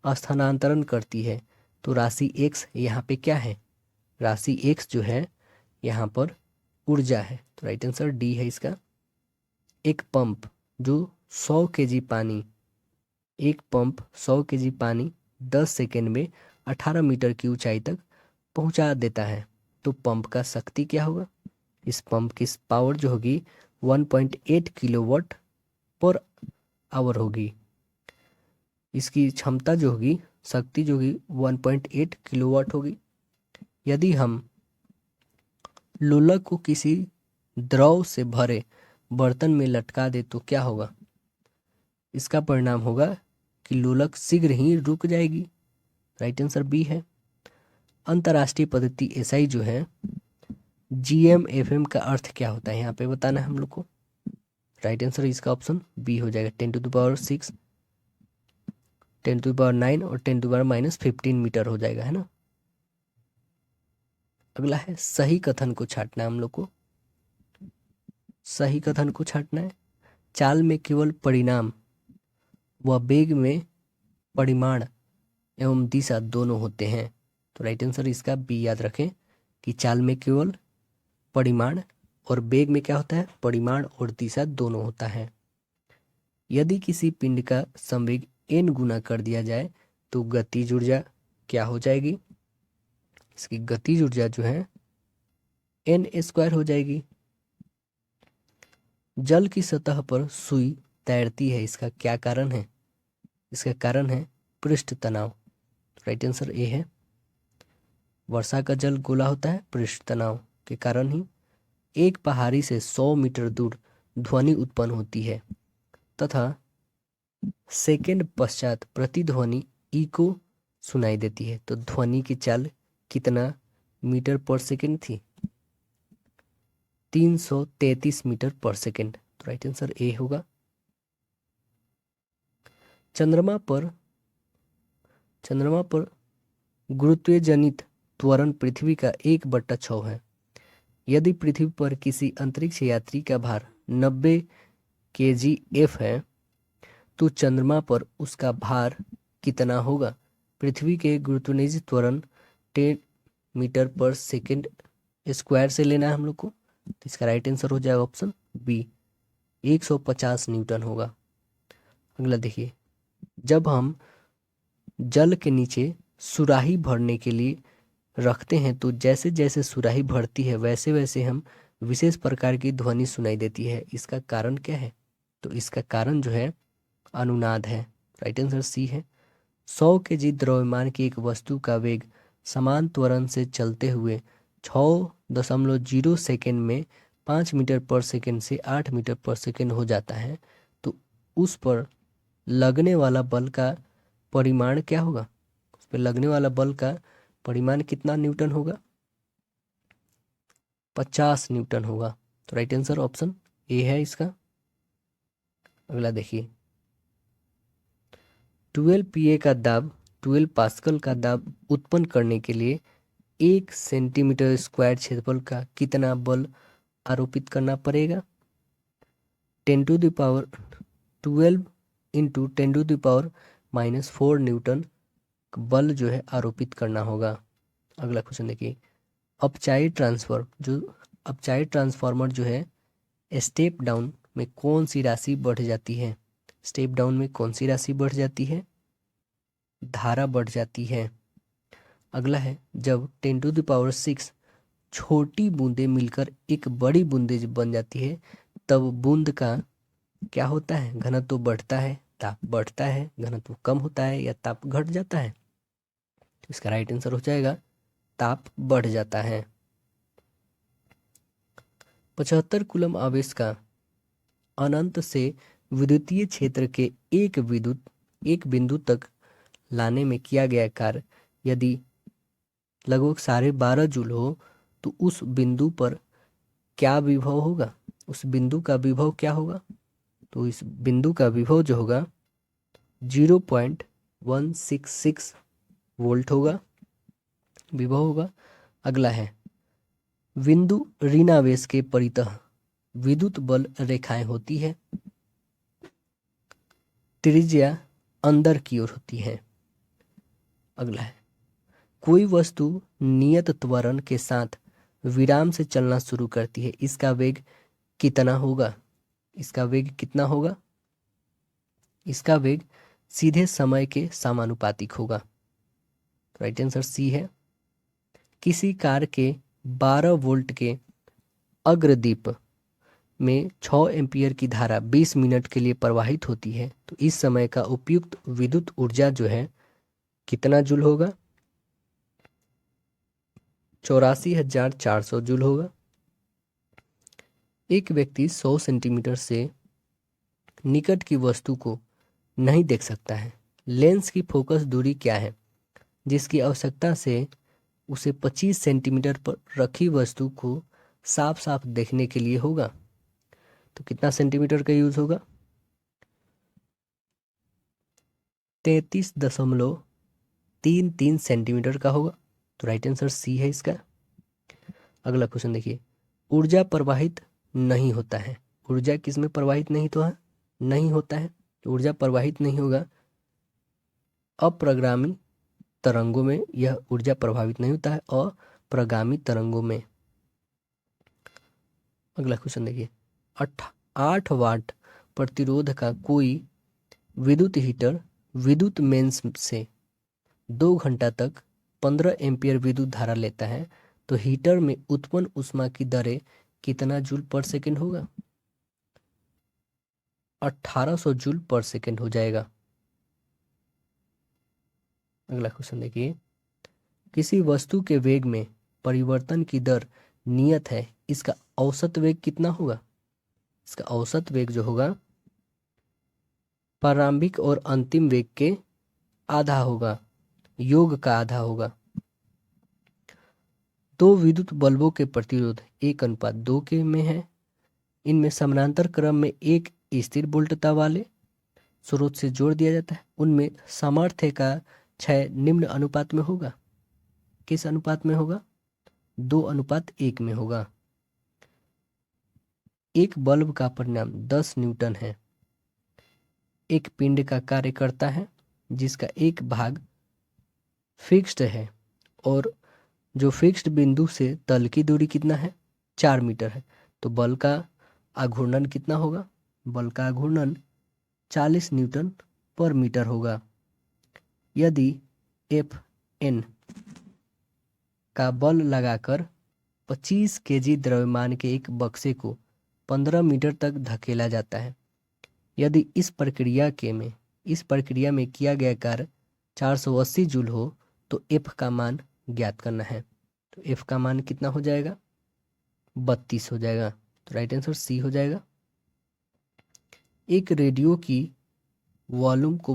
स्थानांतरण करती है। तो राशि x यहाँ पे क्या है? राशि x जो है यहाँ पर ऊर्जा है। तो राइट आंसर डी है इसका। एक पंप 100 kg पानी 10 सेकेंड में 18 मीटर की ऊंचाई तक पहुंचा देता है। तो पंप का शक्ति क्या होगा? इस पंप की पावर जो होगी 1.8 किलोवाट पर आवर होगी। इसकी क्षमता जो होगी, शक्ति जो होगी 1.8 किलोवाट होगी। यदि हम लोलक को किसी द्रव से भरे बर्तन में लटका दे तो क्या होगा? इसका परिणाम होगा कि लोलक शीघ्र ही रुक जाएगी। राइट आंसर बी है। अंतर्राष्ट्रीय पद्धति एसआई जो है GMFM का अर्थ क्या होता है यहाँ पे बताना है हम लोग को। राइट आंसर इसका ऑप्शन बी हो जाएगा। 10⁻6 10⁻9 और 10⁻−15 मीटर हो जाएगा, है ना। अगला है सही कथन को छांटना है हम लोग को। सही कथन को छांटना है। चाल में केवल परिणाम व वेग में परिमाण एवं दिशा दोनों होते हैं। तो राइट आंसर इसका बी याद रखें कि चाल में केवल परिमाण और वेग में क्या होता है, परिमाण और दिशा दोनों होता है। यदि किसी पिंड का संवेग n गुना कर दिया जाए तो गतिज ऊर्जा क्या हो जाएगी? इसकी गतिज ऊर्जा जो है n² हो जाएगी। जल की सतह पर सुई तैरती है, इसका क्या कारण है? इसका कारण है पृष्ठ तनाव। राइट आंसर ए है। वर्षा का जल गोला होता है पृष्ठ तनाव के कारण ही। एक पहाड़ी से 100 मीटर दूर ध्वनि उत्पन्न होती है तथा सेकंड पश्चात प्रतिध्वनि इको सुनाई देती है। तो ध्वनि की चाल कितना मीटर पर सेकंड थी? 333 मीटर पर सेकंड। तो राइट आंसर ए होगा। चंद्रमा पर गुरुत्वीय जनित त्वरण पृथ्वी का 1/6 है। यदि पृथ्वी पर किसी अंतरिक्ष यात्री का भार 90 kgf है तो चंद्रमा पर उसका भार कितना होगा? पृथ्वी के गुरुत्वाकर्षण त्वरण 10 मीटर पर सेकंड स्क्वायर से लेना है हम लोग को। तो इसका राइट आंसर हो जाएगा ऑप्शन बी, 150 न्यूटन होगा। अगला देखिए, जब हम जल के नीचे सुराही भरने के लिए रखते हैं तो जैसे जैसे सुराही भरती है वैसे वैसे हम विशेष प्रकार की ध्वनि सुनाई देती है। इसका कारण क्या है? तो इसका कारण जो है अनुनाद है। राइट आंसर सी है। 100 kg द्रव्यमान की एक वस्तु का वेग समान त्वरण से चलते हुए 6.0 सेकेंड में 5 मीटर पर सेकेंड से 8 मीटर पर सेकेंड हो जाता है तो उस पर लगने वाला बल का परिमाण क्या होगा? उस पर लगने वाला बल का परिमाण कितना न्यूटन होगा? 50 न्यूटन होगा। तो राइट आंसर ऑप्शन ए है इसका। अगला देखिए, 12 PA का दाब 12 पास्कल का दाब उत्पन्न करने के लिए 1 सेंटीमीटर स्क्वायर क्षेत्रफल का कितना बल आरोपित करना पड़ेगा? 10⁻12 इंटू 10⁻⁻4 न्यूटन बल जो है आरोपित करना होगा। अगला क्वेश्चन देखिए, अपचाई ट्रांसफार्मर जो है स्टेप डाउन में कौन सी राशि बढ़ जाती है? स्टेप डाउन में कौन सी राशि बढ़ जाती है? धारा बढ़ जाती है। अगला है, जब 10⁶ छोटी बूंदें मिलकर एक बड़ी बूंदे जब बन जाती है तब बूंद का क्या होता है? घनत्व बढ़ता है, ताप बढ़ता है, घनत्व कम होता है या ताप घट जाता है? तो इसका राइट आंसर हो जाएगा ताप बढ़ जाता है। 75 कूलम आवेश का अनंत से विद्युतीय क्षेत्र के एक बिंदु तक लाने में किया गया कार्य यदि लगभग 12.5 जूल हो तो उस बिंदु पर क्या विभव होगा? उस बिंदु का विभव क्या होगा? तो इस बिंदु का विभव जो होगा 0.166 वोल्ट होगा, विभव होगा। अगला है, बिंदु ऋणावेश के परितः विद्युत बल रेखाएं होती है, त्रिज्या अंदर की ओर होती है। अगला है, कोई वस्तु नियत त्वरण के साथ विराम से चलना शुरू करती है, इसका वेग कितना होगा? इसका वेग कितना होगा? इसका वेग सीधे समय के समानुपातिक होगा। राइट आंसर सी है। किसी कार के 12 वोल्ट के अग्रदीप में 6 एम्पियर की धारा 20 मिनट के लिए प्रवाहित होती है तो इस समय का उपयुक्त विद्युत ऊर्जा जो है कितना जूल होगा? 84,400 जूल होगा। एक व्यक्ति 100 सेंटीमीटर से निकट की वस्तु को नहीं देख सकता है। लेंस की फोकस दूरी क्या है जिसकी आवश्यकता से उसे 25 सेंटीमीटर पर रखी वस्तु को साफ साफ देखने के लिए होगा? तो कितना सेंटीमीटर का यूज होगा? 33.33 सेंटीमीटर का होगा। तो राइट आंसर सी है इसका। अगला क्वेश्चन देखिए, ऊर्जा प्रवाहित नहीं होता है। ऊर्जा किस में प्रवाहित नहीं तो है, नहीं होता है, ऊर्जा प्रवाहित नहीं होगा। अप्रगामी तरंगों में यह ऊर्जा प्रभावित नहीं होता है, अप्रगामी तरंगों में। अगला क्वेश्चन देखिए, 8 वाट प्रतिरोध का कोई विद्युत हीटर विद्युत मेंस से 2 घंटा तक 15 एम्पियर विद्युत धारा लेता है, तो हीटर में उत्पन्न ऊष्मा की दरें कितना जूल पर सेकंड होगा? 1800 जूल पर सेकंड हो जाएगा। अगला क्वेश्चन देखिए, किसी वस्तु के वेग में परिवर्तन की दर नियत है, इसका औसत वेग कितना होगा? इसका औसत वेग जो होगा प्रारंभिक और अंतिम वेग के आधा होगा, योग का आधा होगा। दो विद्युत बल्बों के प्रतिरोध 1:2 के में है। इनमें समानांतर क्रम में एक स्थिर वोल्टता वाले स्रोत से जोड़ दिया जाता है। उनमें सामर्थ्य का क्षय निम्न अनुपात में होगा। किस अनुपात में होगा? 2:1 में होगा। एक बल्ब का परिणाम 10 न्यूटन है। एक पिंड का कार्य करता है जिसका एक भाग फिक्स्ड है और जो फिक्स्ड बिंदु से तल की दूरी कितना है? 4 मीटर है। तो बल का आघूर्णन कितना होगा? बल का आघूर्णन 40 न्यूटन पर मीटर होगा। यदि Fn का बल लगाकर 25 केजी द्रव्यमान के एक बक्से को 15 मीटर तक धकेला जाता है, यदि इस प्रक्रिया में किया गया कार्य 480 जूल हो, तो F का मान ज्ञात करना है। तो F का मान कितना हो जाएगा? 32 हो जाएगा। तो राइट आंसर सी हो जाएगा। एक रेडियो की वॉल्यूम को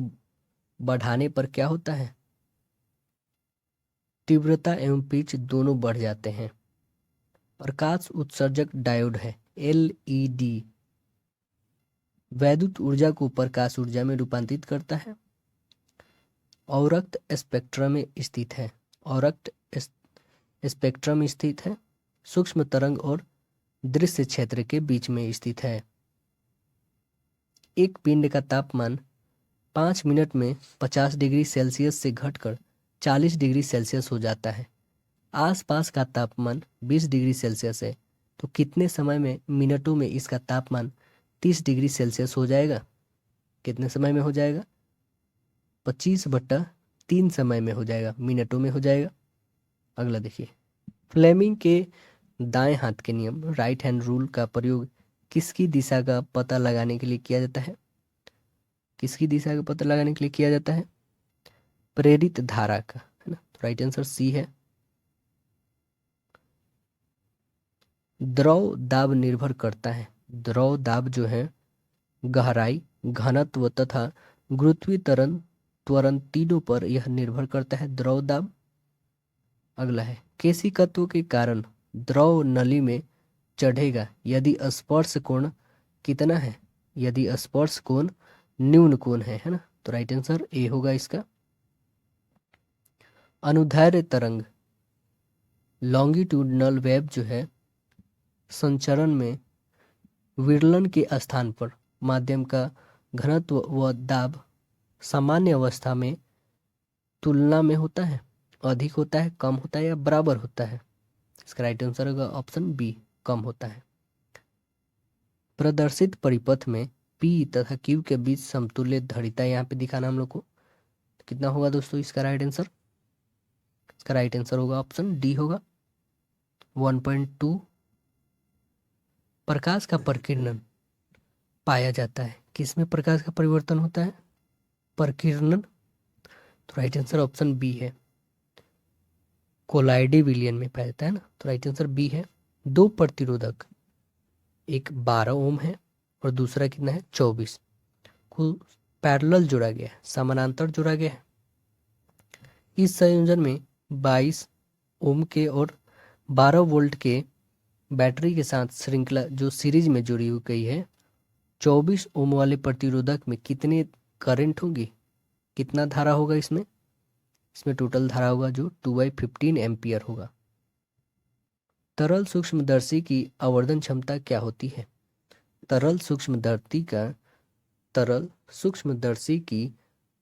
बढ़ाने पर क्या होता है? तीव्रता एवं पिच दोनों बढ़ जाते हैं। प्रकाश उत्सर्जक डायोड है LED। वैद्युत ऊर्जा को प्रकाश ऊर्जा में रूपांतरित करता है। औरक्त स्पेक्ट्रम में स्थित है। औरक्त स्पेक्ट्रम में स्थित है। सूक्ष्म तरंग और दृश्य क्षेत्र के बीच में स्थित है। एक पिंड का तापमान 5 मिनट में 50 डिग्री सेल्सियस से घटकर 40 डिग्री सेल्सियस हो जाता है। आसपास का तापमान 20 डिग्री सेल्सियस है, तो कितने समय में मिनटों में इसका तापमान 30 डिग्री सेल्सियस हो जाएगा? कितने समय में हो जाएगा? 25/3 समय में हो जाएगा, मिनटों में हो जाएगा। अगला देखिए, फ्लेमिंग के दाएं हाथ के नियम राइट हैंड रूल का प्रयोग किसकी दिशा का पता लगाने के लिए किया जाता है? किसकी दिशा का पता लगाने के लिए किया जाता है? प्रेरित धारा का, है ना। तो राइट आंसर सी है। द्रव दाब निर्भर करता है। द्रव दाब जो है गहराई, घनत्व तथा गुरुत्वीकरण त्वरण तीनों पर यह निर्भर करता है, द्रव दाब। अगला है, केशिकत्व के कारण द्रव नली में चढ़ेगा यदि स्पर्श कोण कितना है? यदि स्पर्श कोण न्यून कोण है ना। तो राइट आंसर ए होगा इसका। अनुदैर्ध्य तरंग लॉन्गिट्यूडनल वेव जो है संचरण में विरलन के स्थान पर माध्यम का घनत्व व दाब सामान्य अवस्था में तुलना में होता है, अधिक होता है, कम होता है या बराबर होता है? इसका राइट आंसर होगा ऑप्शन बी, कम होता है। प्रदर्शित परिपथ में P तथा Q के बीच समतुल्य धारिता यहाँ पे दिखाना हम लोग को। कितना होगा दोस्तों इसका राइट आंसर? इसका राइट आंसर होगा ऑप्शन डी होगा 1.2। प्रकाश का प्रकीर्णन पाया जाता है, किसमें प्रकाश का परिवर्तन होता है? प्रकीर्णन। तो राइट आंसर ऑप्शन बी है, कोलाइडी विलियन में पाया जाता है ना। तो राइट आंसर बी है। दो प्रतिरोधक, एक 12 ओम है और दूसरा कितना है? 24 को पैरेलल जोड़ा गया है, समानांतर जोड़ा गया है। इस संयोजन में 22 ओम के और 12 वोल्ट के बैटरी के साथ श्रृंखला जो सीरीज में जुड़ी हुई गई है, 24 ओम वाले प्रतिरोधक में कितने करंट होगी, कितना धारा होगा इसमें? इसमें टोटल धारा होगा जो 2/15 एम्पियर होगा। तरल सूक्ष्मदर्शी की आवर्धन क्षमता क्या होती है? तरल सूक्ष्मदर्शी की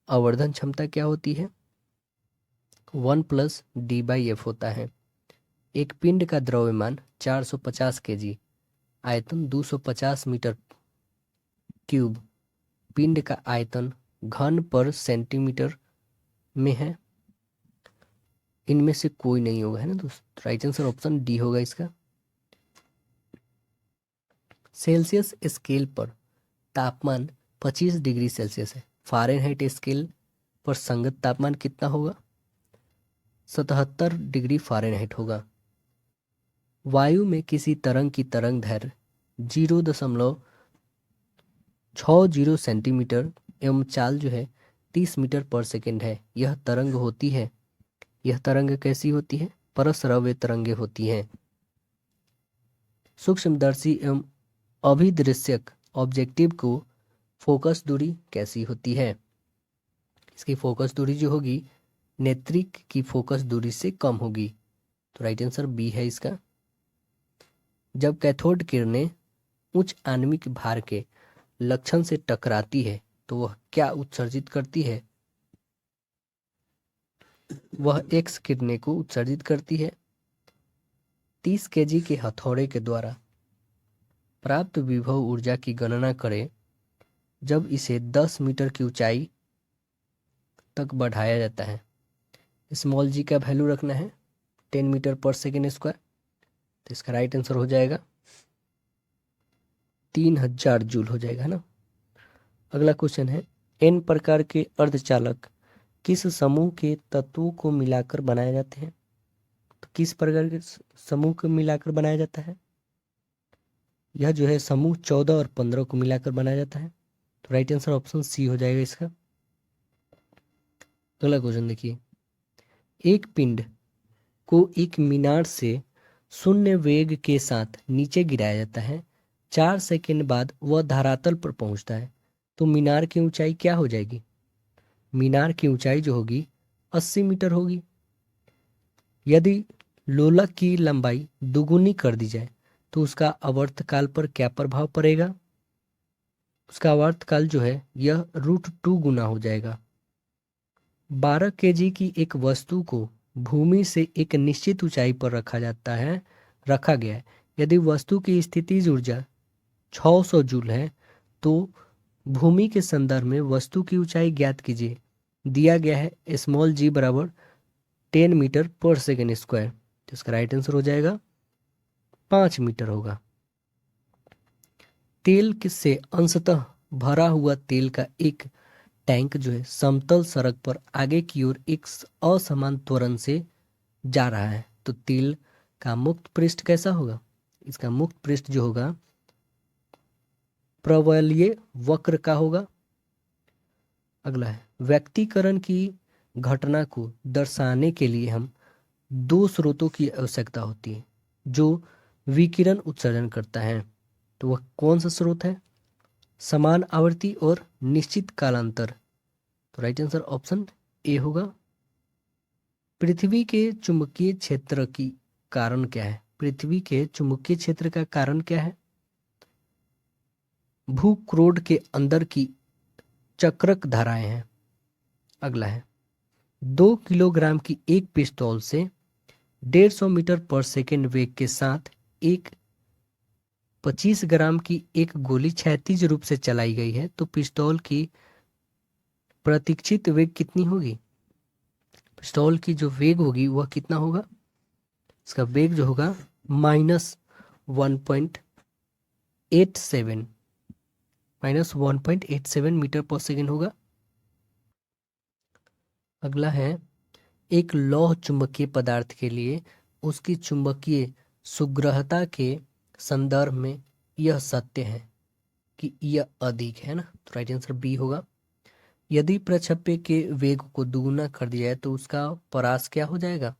आवर्धन क्षमता क्या होती है? 1+d/f होता है। एक पिंड का द्रव्यमान 450 kg, आयतन 250 मीटर क्यूब, पिंड का आयतन घन पर सेंटीमीटर में है। इनमें से कोई नहीं होगा, है ना दोस्तों। राइट आंसर ऑप्शन डी होगा इसका। सेल्सियस स्केल पर तापमान 25 डिग्री सेल्सियस है। फ़ारेनहाइट स्केल पर संगत तापमान कितना होगा? 77 डिग्री फ़ारेनहाइट होगा। वायु में किसी तरंग की तरंग दैर्घ्य 0.60 सेंटीमीटर एवं चाल जो है 30 मीटर पर सेकेंड है। यह तरंग कैसी होती है? परस्रव्य तरंगे होती हैं। सूक्ष्मदर्शी एवं अभिदृश्यक ऑब्जेक्टिव को फोकस दूरी कैसी होती है? इसकी फोकस दूरी जो होगी नेत्रिक की फोकस दूरी से कम होगी। तो राइट आंसर बी है इसका। जब कैथोड किरणें उच्च आणविक भार के लक्षण से टकराती है तो वह क्या उत्सर्जित करती है? वह एक्स किरणें को उत्सर्जित करती है। 30 kg के हथौड़े के द्वारा प्राप्त विभव ऊर्जा की गणना करें जब इसे 10 मीटर की ऊंचाई तक बढ़ाया जाता है। स्मॉल जी का वैल्यू रखना है 10 मीटर पर सेकेंड स्क्वायर। तो इसका राइट आंसर हो जाएगा 3000 जूल हो जाएगा ना। अगला क्वेश्चन है, एन प्रकार के अर्धचालक किस समूह के तत्वों को मिलाकर बनाए जाते हैं? तो किस प्रकार के समूह को मिलाकर बनाया जाता है? यह जो है समूह 14 और 15 को मिलाकर बनाया जाता है। तो राइट आंसर ऑप्शन सी हो जाएगा इसका। अगला क्वेश्चन देखिए, एक पिंड को एक मीनार से शून्य वेग के साथ नीचे गिराया जाता है। 4 सेकंड बाद वह धरातल पर पहुंचता है तो मीनार की ऊंचाई क्या हो जाएगी? मीनार की ऊंचाई जो होगी 80 मीटर होगी। यदि लोलक की लंबाई दुगुनी कर दी जाए तो उसका आवर्तकाल पर क्या प्रभाव पड़ेगा? उसका आवर्तकाल जो है यह √2 गुना हो जाएगा। 12 kg की एक वस्तु को भूमि से एक निश्चित ऊंचाई पर रखा गया है। यदि वस्तु की स्थितिज ऊर्जा 600 जूल है तो भूमि के संदर्भ में वस्तु की ऊंचाई ज्ञात कीजिए। दिया गया है स्मॉल जी बराबर 10 मीटर पर सेकेंड स्क्वायर। तो इसका राइट आंसर हो जाएगा 5 मीटर होगा। तेल से अंशतः भरा हुआ तेल का एक टैंक जो है समतल सड़क पर आगे की ओर एक असमान त्वरण से जा रहा है तो तेल का मुक्त पृष्ठ कैसा होगा? इसका मुक्त पृष्ठ जो होगा प्रवलयीय वक्र का होगा। अगला है, व्यक्तिकरण की घटना को दर्शाने के लिए हम 2 स्रोतों की आवश्यकता होती है जो विकिरण उत्सर्जन करता है। तो वह कौन सा स्रोत है? समान आवृत्ति और निश्चित कालांतर। तो राइट आंसर ऑप्शन ए होगा। पृथ्वी के चुंबकीय क्षेत्र की कारण क्या है? पृथ्वी के चुंबकीय क्षेत्र का कारण क्या है? भूक्रोड के अंदर की चक्रक धाराएं हैं। अगला है, 2 किलोग्राम की एक पिस्तौल से 150 मीटर पर सेकेंड वेग के साथ एक 25 ग्राम की एक गोली क्षैतिज रूप से चलाई गई है तो पिस्तौल की प्रतीक्षित वेग कितनी होगी? पिस्तौल की जो वेग होगी वह कितना होगा? इसका वेग जो होगा -1.87 मीटर पर सेकेंड होगा। अगला है, एक लौह चुंबकीय पदार्थ के लिए उसकी चुंबकीय सुग्रहता के संदर्भ में यह सत्य है कि यह अधिक है ना। तो राइट आंसर बी होगा। यदि प्रक्षेप्य के वेग को दुगुना कर दिया जाए तो उसका परास क्या हो जाएगा?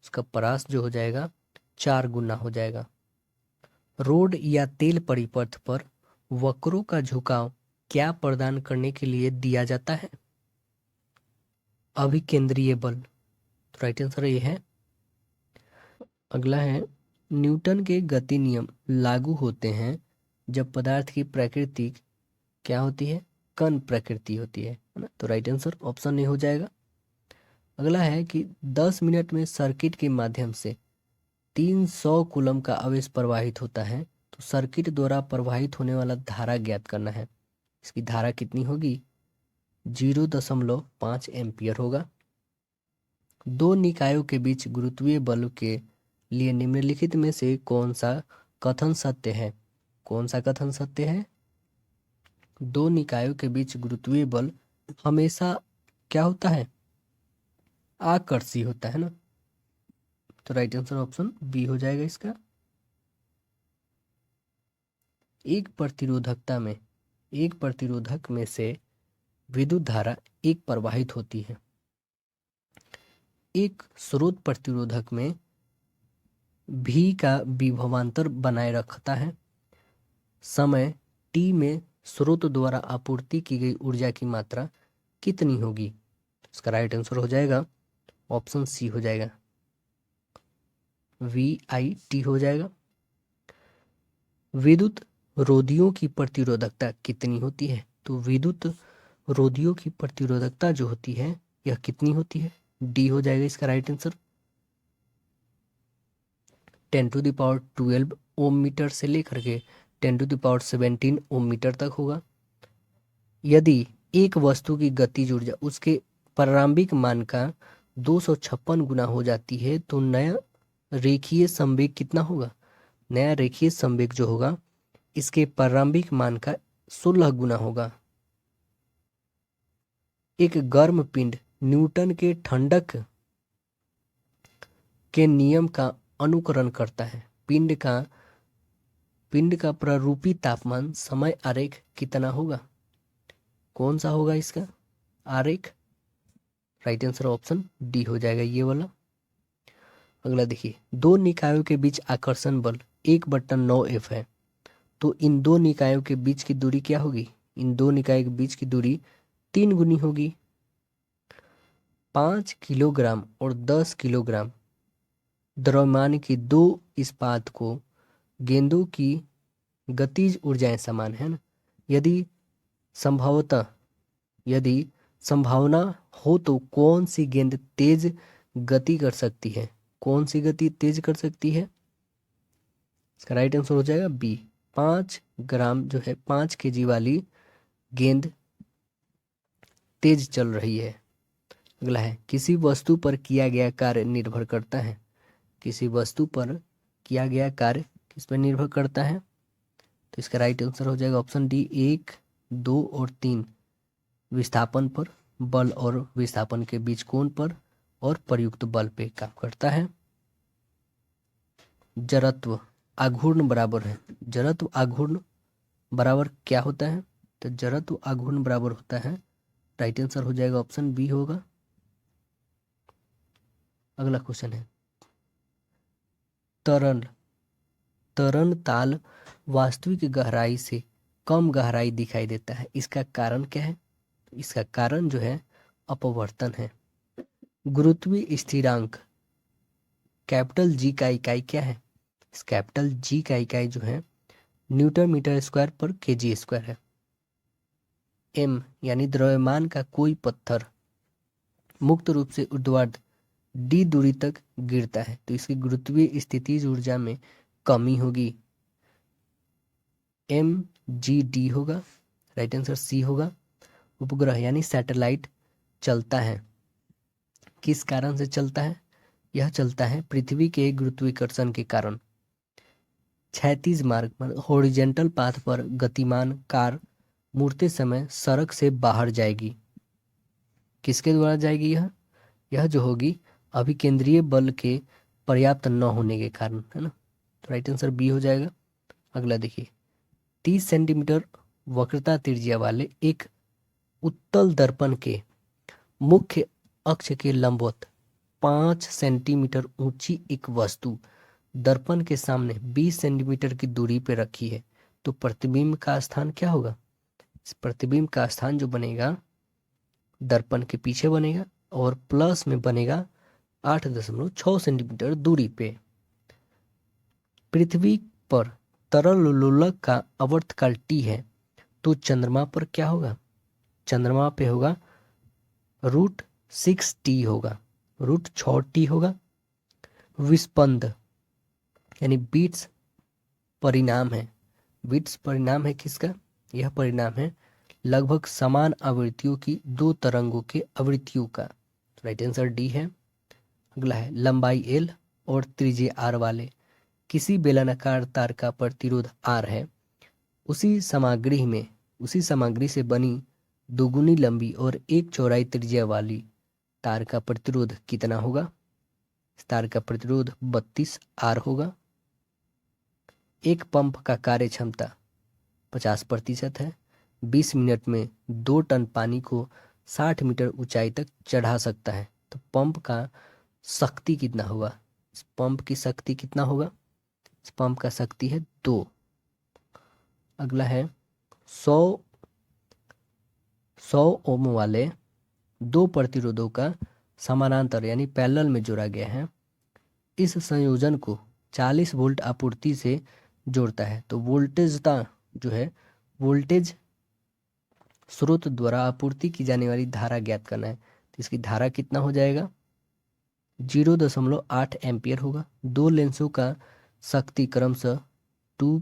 उसका परास जो हो जाएगा 4 गुना हो जाएगा। रोड या तेल परिपथ पर वक्रों का झुकाव क्या प्रदान करने के लिए दिया जाता है? अभिकेंद्रीय बल। तो राइट आंसर ये है। अगला है, न्यूटन के गति नियम लागू होते हैं जब पदार्थ की प्रकृति क्या होती है, कण प्रकृति होती है ना। तो राइट आंसर ऑप्शन ए हो जाएगा। अगला है कि 10 मिनट में सर्किट के माध्यम से 300 कूलम का आवेश प्रवाहित होता है, तो सर्किट द्वारा प्रवाहित होने वाला धारा ज्ञात करना है। इसकी धारा कितनी होगी, 0.5 एम्पियर होगा। दो निकायों के बीच गुरुत्वीय बल के लिए निम्नलिखित में से कौन सा कथन सत्य है। कौन सा कथन सत्य है, दो निकायों के बीच गुरुत्वीय बल हमेशा क्या होता है, आकर्षी होता है ना। तो राइट आंसर ऑप्शन बी हो जाएगा इसका। एक प्रतिरोधक में से विद्युत धारा एक प्रवाहित होती है। एक स्रोत प्रतिरोधक में भी का विभवांतर बनाए रखता है। समय t में स्रोत द्वारा आपूर्ति की गई ऊर्जा की मात्रा कितनी होगी। इसका राइट आंसर हो जाएगा ऑप्शन सी हो जाएगा, VIT हो जाएगा। विद्युत रोधियों की प्रतिरोधकता कितनी होती है, तो विद्युत रोधियों की प्रतिरोधकता जो होती है यह कितनी होती है, डी हो जाएगा इसका राइट आंसर। 10⁻12 ओम मीटर से लेकर के 10⁻17 ओम मीटर तक होगा। यदि एक वस्तु की गतिज ऊर्जा उसके प्रारंभिक मान का 256 गुना हो जाती है तो नया रेखीय संवेग कितना होगा। नया रेखीय संवेग जो होगा इसके प्रारंभिक मान का 16 गुना होगा। एक गर्म पिंड न्यूटन के ठंडक के नियम का अनुकरण करता है। पिंड का प्रारूपी तापमान समय आरेख कितना होगा। कौन सा होगा इसका आरेख, राइट आंसर ऑप्शन डी हो जाएगा ये वाला। अगला देखिए, दो निकायों के बीच आकर्षण बल 1/9F है, तो इन दो निकायों के बीच की दूरी क्या होगी। इन दो निकायों के बीच की दूरी 3 गुनी होगी। 5 किलोग्राम और 10 किलोग्राम द्रव्यमान की दो इस्पात को गेंदों की गतिज ऊर्जाएं समान है ना। यदि संभावना हो तो कौन सी गेंद तेज गति कर सकती है। कौन सी गति तेज कर सकती है, इसका राइट आंसर हो जाएगा बी। 5 ग्राम जो है 5 kg वाली गेंद तेज चल रही है। अगला है, किसी वस्तु पर किया गया कार्य निर्भर करता है। किसी वस्तु पर किया गया कार्य किस पर निर्भर करता है, तो इसका राइट आंसर हो जाएगा ऑप्शन डी 1, 2 और 3 विस्थापन पर, बल और विस्थापन के बीच कोण पर और प्रयुक्त बल पे काम करता है। जड़त्व आघूर्ण बराबर है। जड़त्व आघूर्ण बराबर क्या होता है, तो जड़त्व आघूर्ण बराबर होता है, राइट आंसर हो जाएगा ऑप्शन बी होगा। अगला क्वेश्चन है, तरल ताल वास्तविक गहराई से कम गहराई दिखाई देता है, इसका कारण क्या है। इसका कारण जो है अपवर्तन है। गुरुत्वीय स्थिरांक कैपिटल जी का इकाई क्या है। इस कैपिटल जी का इकाई जो है न्यूटन मीटर स्क्वायर पर केजी स्क्वायर है। एम यानी द्रव्यमान का कोई पत्थर मुक्त रूप से ऊर्ध्वाधर डी दूरी तक गिरता है तो इसकी गुरुत्वीय स्थितिज ऊर्जा में कमी होगी, mgd होगा, राइट आंसर सी होगा। उपग्रह यानी सैटेलाइट चलता है, किस कारण से चलता है, यह चलता है पृथ्वी के गुरुत्वाकर्षण के कारण। क्षैतिज मार्ग पर हॉरिजॉन्टल पाथ पर गतिमान कार मुड़ते समय सड़क से बाहर जाएगी, किसके द्वारा जाएगी, यह जो होगी अभिकेंद्रीय बल के पर्याप्त न होने के कारण, है ना। तो राइट आंसर बी हो जाएगा। अगला देखिए, 30 सेंटीमीटर वक्रता त्रिज्या वाले एक उत्तल दर्पण के मुख्य अक्ष के लंबवत 5 सेंटीमीटर ऊंची एक वस्तु दर्पण के सामने 20 सेंटीमीटर की दूरी पर रखी है, तो प्रतिबिंब का स्थान क्या होगा। इस प्रतिबिंब का स्थान जो बनेगा दर्पण के पीछे बनेगा और प्लस में बनेगा 8.6 सेंटीमीटर दूरी पे। पृथ्वी पर तरल लोलक का आवर्तकाल T है, तो चंद्रमा पर क्या होगा? चंद्रमा पे होगा √6T होगा, √6T होगा। विस्पंद यानी बीट्स परिणाम है। बीट्स परिणाम है किसका? यह परिणाम है लगभग समान आवृत्तियों की दो तरंगों के आवृत्तियों का। राइट आंसर डी है। अगला है लंबाई L और त्रिज्या R वाले किसी बेलनाकार तार का प्रतिरोध R है, उसी सामग्री से बनी दोगुनी लंबी और एक चौड़ाई त्रिज्या वाली तार का प्रतिरोध कितना होगा? इस तार का प्रतिरोध 32R होगा। एक पंप का कार्य क्षमता 50% है। 20 मिनट में 2 टन पानी को 60 मीटर ऊंचाई तक चढ़ा सकता है, तो पंप का शक्ति कितना होगा? इस पंप की शक्ति कितना होगा? इस पंप का शक्ति है 2। अगला है 100 ओम वाले दो प्रतिरोधों का समानांतर यानी पैरेलल में जोड़ा गया है। इस संयोजन को 40 वोल्ट आपूर्ति से जोड़ता है, तो वोल्टेजता जो है वोल्टेज स्रोत द्वारा आपूर्ति की जाने वाली धारा ज्ञात करना है। तो इसकी धारा कितना हो जाएगा? 0.8 एम्पियर होगा। दो लेंसों का शक्ति क्रमशः 2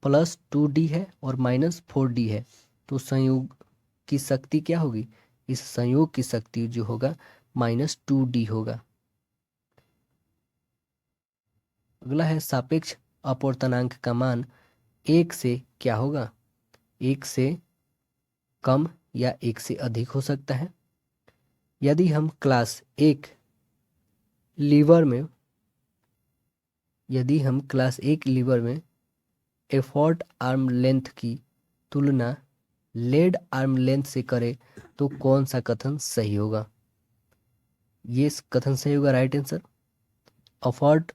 + 2D है और -4D है, तो संयोग की शक्ति क्या होगी? इस संयोग की शक्ति जो होगा -2D होगा। अगला है सापेक्ष अपवर्तनांक का मान 1 से क्या होगा? 1 से कम या 1 से अधिक हो सकता है। यदि हम क्लास 1 लीवर में एफर्ट आर्म लेंथ की तुलना लेड आर्म लेंथ से करें तो कौन सा कथन सही होगा? ये कथन सही होगा। Right answer effort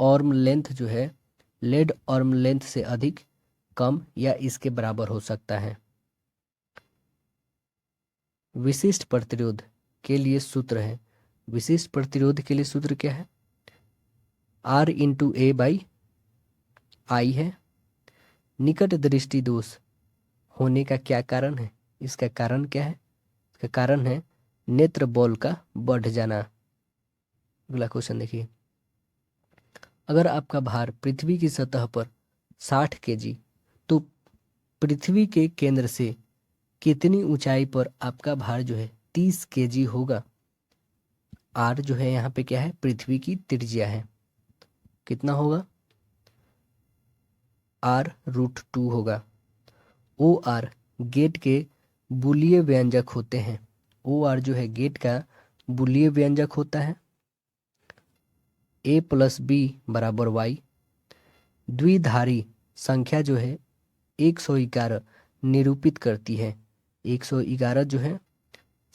arm length जो है लेड आर्म लेंथ से अधिक, कम या इसके बराबर हो सकता है। विशिष्ट प्रतिरोध के लिए सूत्र है। विशिष्ट प्रतिरोध के लिए सूत्र क्या है? R × A/I है। निकट दृष्टि दोष होने का क्या कारण है? इसका कारण क्या है? इसका कारण है नेत्र बल का बढ़ जाना। अगला क्वेश्चन देखिए, अगर आपका भार पृथ्वी की सतह पर 60 kg, तो पृथ्वी के केंद्र से कितनी ऊंचाई पर आपका भार जो है 30 kg होगा? R जो है यहाँ पे क्या है? पृथ्वी की त्रिज्या है। कितना होगा? R √2 होगा। OR गेट के बुलीय व्यंजक होते हैं। OR जो है गेट का बुलीय व्यंजक होता है। A + B = Y। द्विधारी संख्या जो है 111 निरूपित करती है। 111 जो है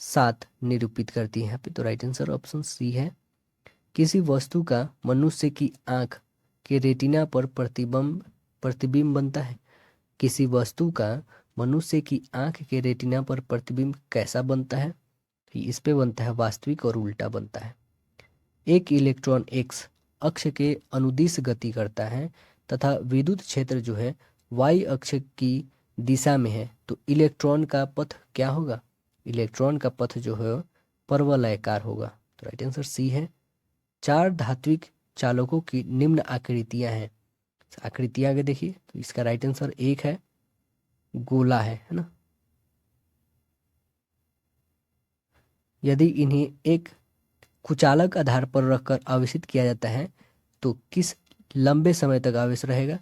7 निरूपित करती है यहाँ पे, तो राइट आंसर ऑप्शन सी है। किसी वस्तु का मनुष्य की आंख के रेटिना पर प्रतिबिंब बनता है। किसी वस्तु का मनुष्य की आंख के रेटिना पर प्रतिबिंब कैसा बनता है? इस पे बनता है वास्तविक और उल्टा बनता है। एक इलेक्ट्रॉन x अक्ष के अनुदिश गति करता है तथा विद्युत क्षेत्र जो है y अक्ष की दिशा में है, तो इलेक्ट्रॉन का पथ क्या होगा? इलेक्ट्रॉन का पथ जो है परवलयाकार होगा, तो राइट आंसर सी है। 4 धात्विक चालकों की निम्न आकृतियां हैं। आकृतियां आगे देखिए, तो इसका राइट आंसर 1 है, गोला है ना। यदि इन्हें एक कुचालक आधार पर रखकर आवेशित किया जाता है तो किस लंबे समय तक आवेश रहेगा?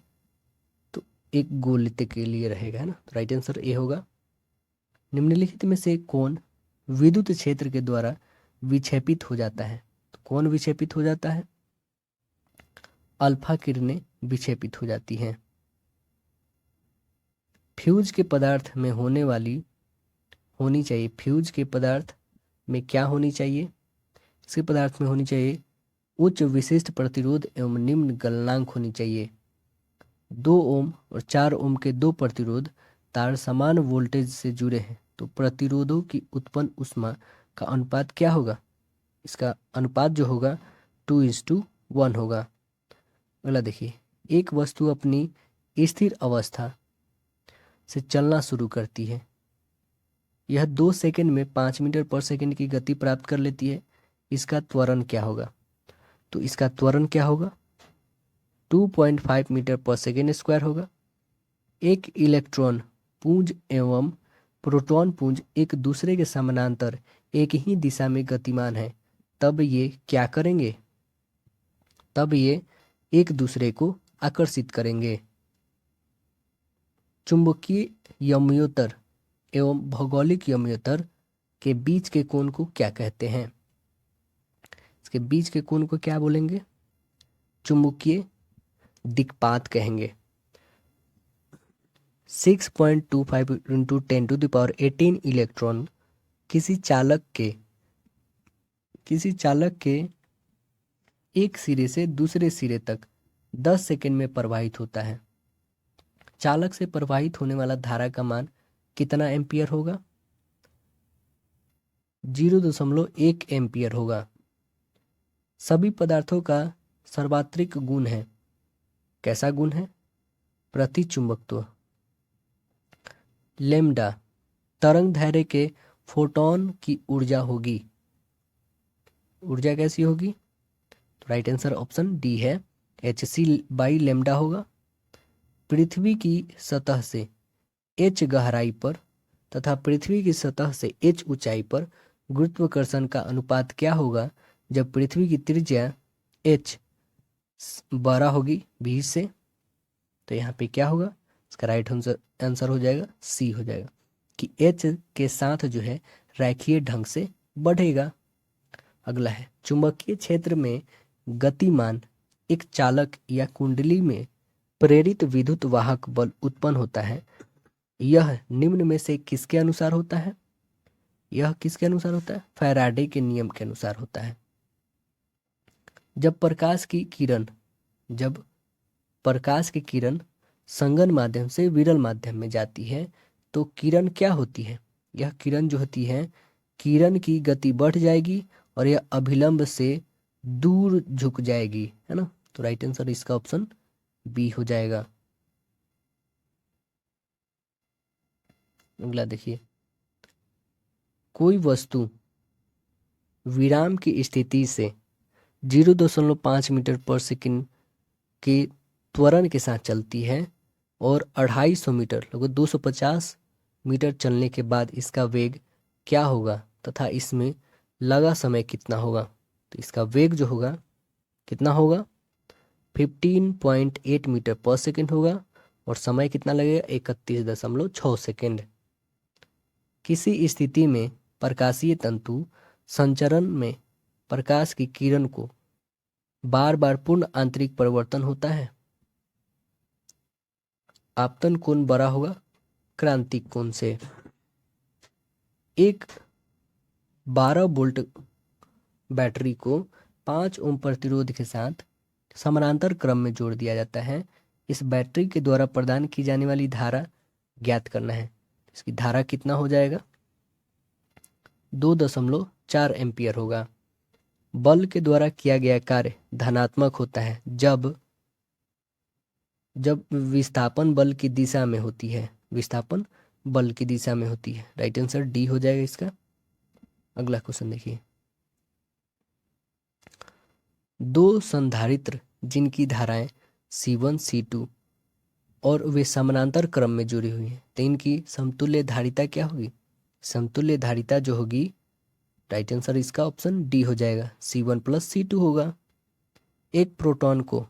तो एक गोलित के लिए रहेगा, है ना। तो राइट आंसर ए होगा। निम्नलिखित में से कौन विद्युत क्षेत्र के द्वारा विक्षेपित हो जाता है? तो कौन विक्षेपित हो जाता है? अल्फा किरणें विक्षेपित हो जाती हैं। फ्यूज के पदार्थ में होनी चाहिए। फ्यूज के पदार्थ में क्या होनी चाहिए? इसके पदार्थ में होनी चाहिए उच्च विशिष्ट प्रतिरोध एवं निम्न गलनांक होनी चाहिए। 2 ओम और 4 ओम के दो प्रतिरोध तार समान वोल्टेज से जुड़े हैं, तो प्रतिरोधों की उत्पन्न ऊष्मा का अनुपात क्या होगा? इसका अनुपात जो होगा 2:1 होगा। अगला देखिए, एक वस्तु अपनी स्थिर अवस्था से चलना शुरू करती है, यह 2 सेकंड में 5 मीटर पर सेकंड की गति प्राप्त कर लेती है। इसका त्वरण क्या होगा? तो इसका त्वरण क्या होगा? 2.5 मीटर पर सेकंड स्क्वायर होगा। एक इलेक्ट्रॉन पुंज एवं प्रोटॉन पुंज एक दूसरे के समानांतर एक ही दिशा में गतिमान है, तब ये क्या करेंगे? तब ये एक दूसरे को आकर्षित करेंगे। चुंबकीय यमोत्तर एवं भौगोलिक यमोत्तर के बीच के कोण को क्या कहते हैं? इसके बीच के कोण को क्या बोलेंगे? चुंबकीय दिक्पात कहेंगे। 6.25 × 10⁻18 इलेक्ट्रॉन किसी चालक के एक सिरे से दूसरे सिरे तक 10 सेकंड में प्रवाहित होता है। चालक से प्रवाहित होने वाला धारा का मान कितना एम्पियर होगा? 0.1 एम्पियर होगा। सभी पदार्थों का सार्वत्रिक गुण है। कैसा गुण है? प्रतिचुंबकत्व। लैम्डा तरंग दैर्ध्य के फोटोन की ऊर्जा होगी। ऊर्जा कैसी होगी? तो राइट आंसर ऑप्शन डी है, hc/लैम्डा होगा। पृथ्वी की सतह से h गहराई पर तथा पृथ्वी की सतह से h ऊंचाई पर गुरुत्वाकर्षण का अनुपात क्या होगा जब पृथ्वी की त्रिज्या h बड़ा होगी 20 से? तो यहाँ पे क्या होगा? इसका राइट आंसर हो जाएगा सी हो जाएगा कि h के साथ जो है रैखिक ढंग से बढ़ेगा। अगला है, चुंबकीय क्षेत्र में गतिमान एक चालक या कुंडली में प्रेरित विद्युत वाहक बल उत्पन्न होता है। यह निम्न में से किसके अनुसार होता है? यह किसके अनुसार होता है? फैराडे के नियम के अनुसार होता है। जब प्रकाश की किरण संगन माध्यम से विरल माध्यम में जाती है तो किरण क्या होती है? यह किरण जो होती है, किरण की गति बढ़ जाएगी और यह अभिलंब से दूर झुक जाएगी, है ना। तो राइट आंसर इसका ऑप्शन बी हो जाएगा। अगला देखिए, कोई वस्तु विराम की स्थिति से 0.5 मीटर पर सेकंड के त्वरण के साथ चलती है और 250 मीटर लगभग 250 मीटर चलने के बाद इसका वेग क्या होगा तथा इसमें लगा समय कितना होगा? तो इसका वेग जो होगा कितना होगा? 15.8 मीटर पर सेकंड होगा और समय कितना लगेगा? 31.6 सेकंड। किसी स्थिति में प्रकाशीय तंतु संचरण में प्रकाश की किरण को बार बार पूर्ण आंतरिक परिवर्तन होता है। आपतन कोण बड़ा होगा क्रांतिक कोण से। एक 12 वोल्ट बैटरी को 5 ओम प्रतिरोध के साथ समानांतर क्रम में जोड़ दिया जाता है। इस बैटरी के द्वारा प्रदान की जाने वाली धारा ज्ञात करना है। इसकी धारा कितना हो जाएगा? 2.4 एम्पियर होगा। बल के द्वारा किया गया कार्य धनात्मक होता है जब विस्थापन बल की दिशा में होती है। विस्थापन बल की दिशा में होती है। राइट आंसर डी हो जाएगा इसका। अगला क्वेश्चन देखिए, दो संधारित्र जिनकी धाराएं C1 C2 और वे समानांतर क्रम में जुड़ी हुई हैं, तो इनकी समतुल्य धारिता क्या होगी? समतुल्य धारिता जो होगी, राइट आंसर इसका ऑप्शन डी हो जाएगा, C1 + C2 होगा। एक प्रोटॉन को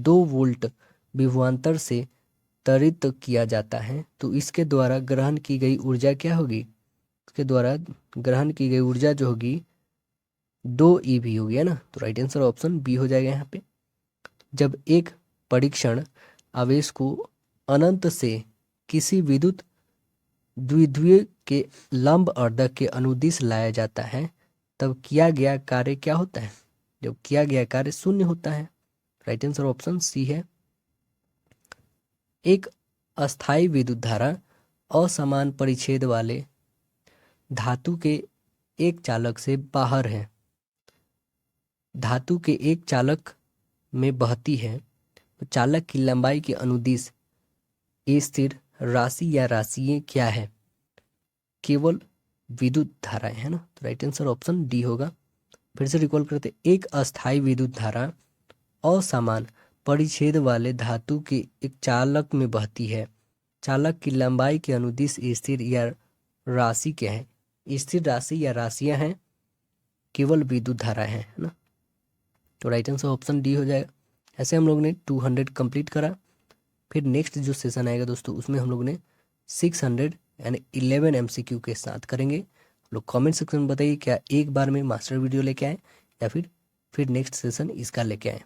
2 वोल्ट विभवांतर से त्वरित किया जाता है तो इसके द्वारा ग्रहण की गई ऊर्जा क्या होगी? इसके द्वारा ग्रहण की गई ऊर्जा जो होगी 2 eV होगी, है ना। तो राइट आंसर ऑप्शन बी हो जाएगा यहाँ पे। जब एक परीक्षण आवेश को अनंत से किसी विद्युत द्विध्रुव के लंब अर्धक के अनुदिश लाया जाता है तब किया गया कार्य क्या होता है? जब किया गया कार्य शून्य होता है। राइट आंसर ऑप्शन सी है। एक अस्थायी विद्युत धारा असमान परिच्छेद वाले धातु के एक चालक से बाहर है। धातु के एक चालक में बहती है तो चालक की लंबाई के अनुदिश स्थिर राशि या राशियां क्या है? केवल विद्युत धाराएं, है ना। तो राइट आंसर ऑप्शन डी होगा। फिर से रिकॉल करते, एक अस्थायी विद्युत धारा असमान परिच्छेद वाले धातु के एक चालक में बहती है। चालक की लंबाई के अनुदिश स्थिर या राशि क्या है? स्थिर राशि या राशियां हैं, केवल विद्युत धारा है ना। तो राइट आंसर ऑप्शन डी हो जाएगा। ऐसे हम लोग ने 200 कंप्लीट करा। फिर नेक्स्ट जो सेशन आएगा दोस्तों, उसमें हम लोग ने 611 MCQ के साथ करेंगे। लोग कमेंट सेक्शन में बताइए क्या एक बार में मास्टर वीडियो लेके आए या फिर नेक्स्ट सेशन इसका लेके आए।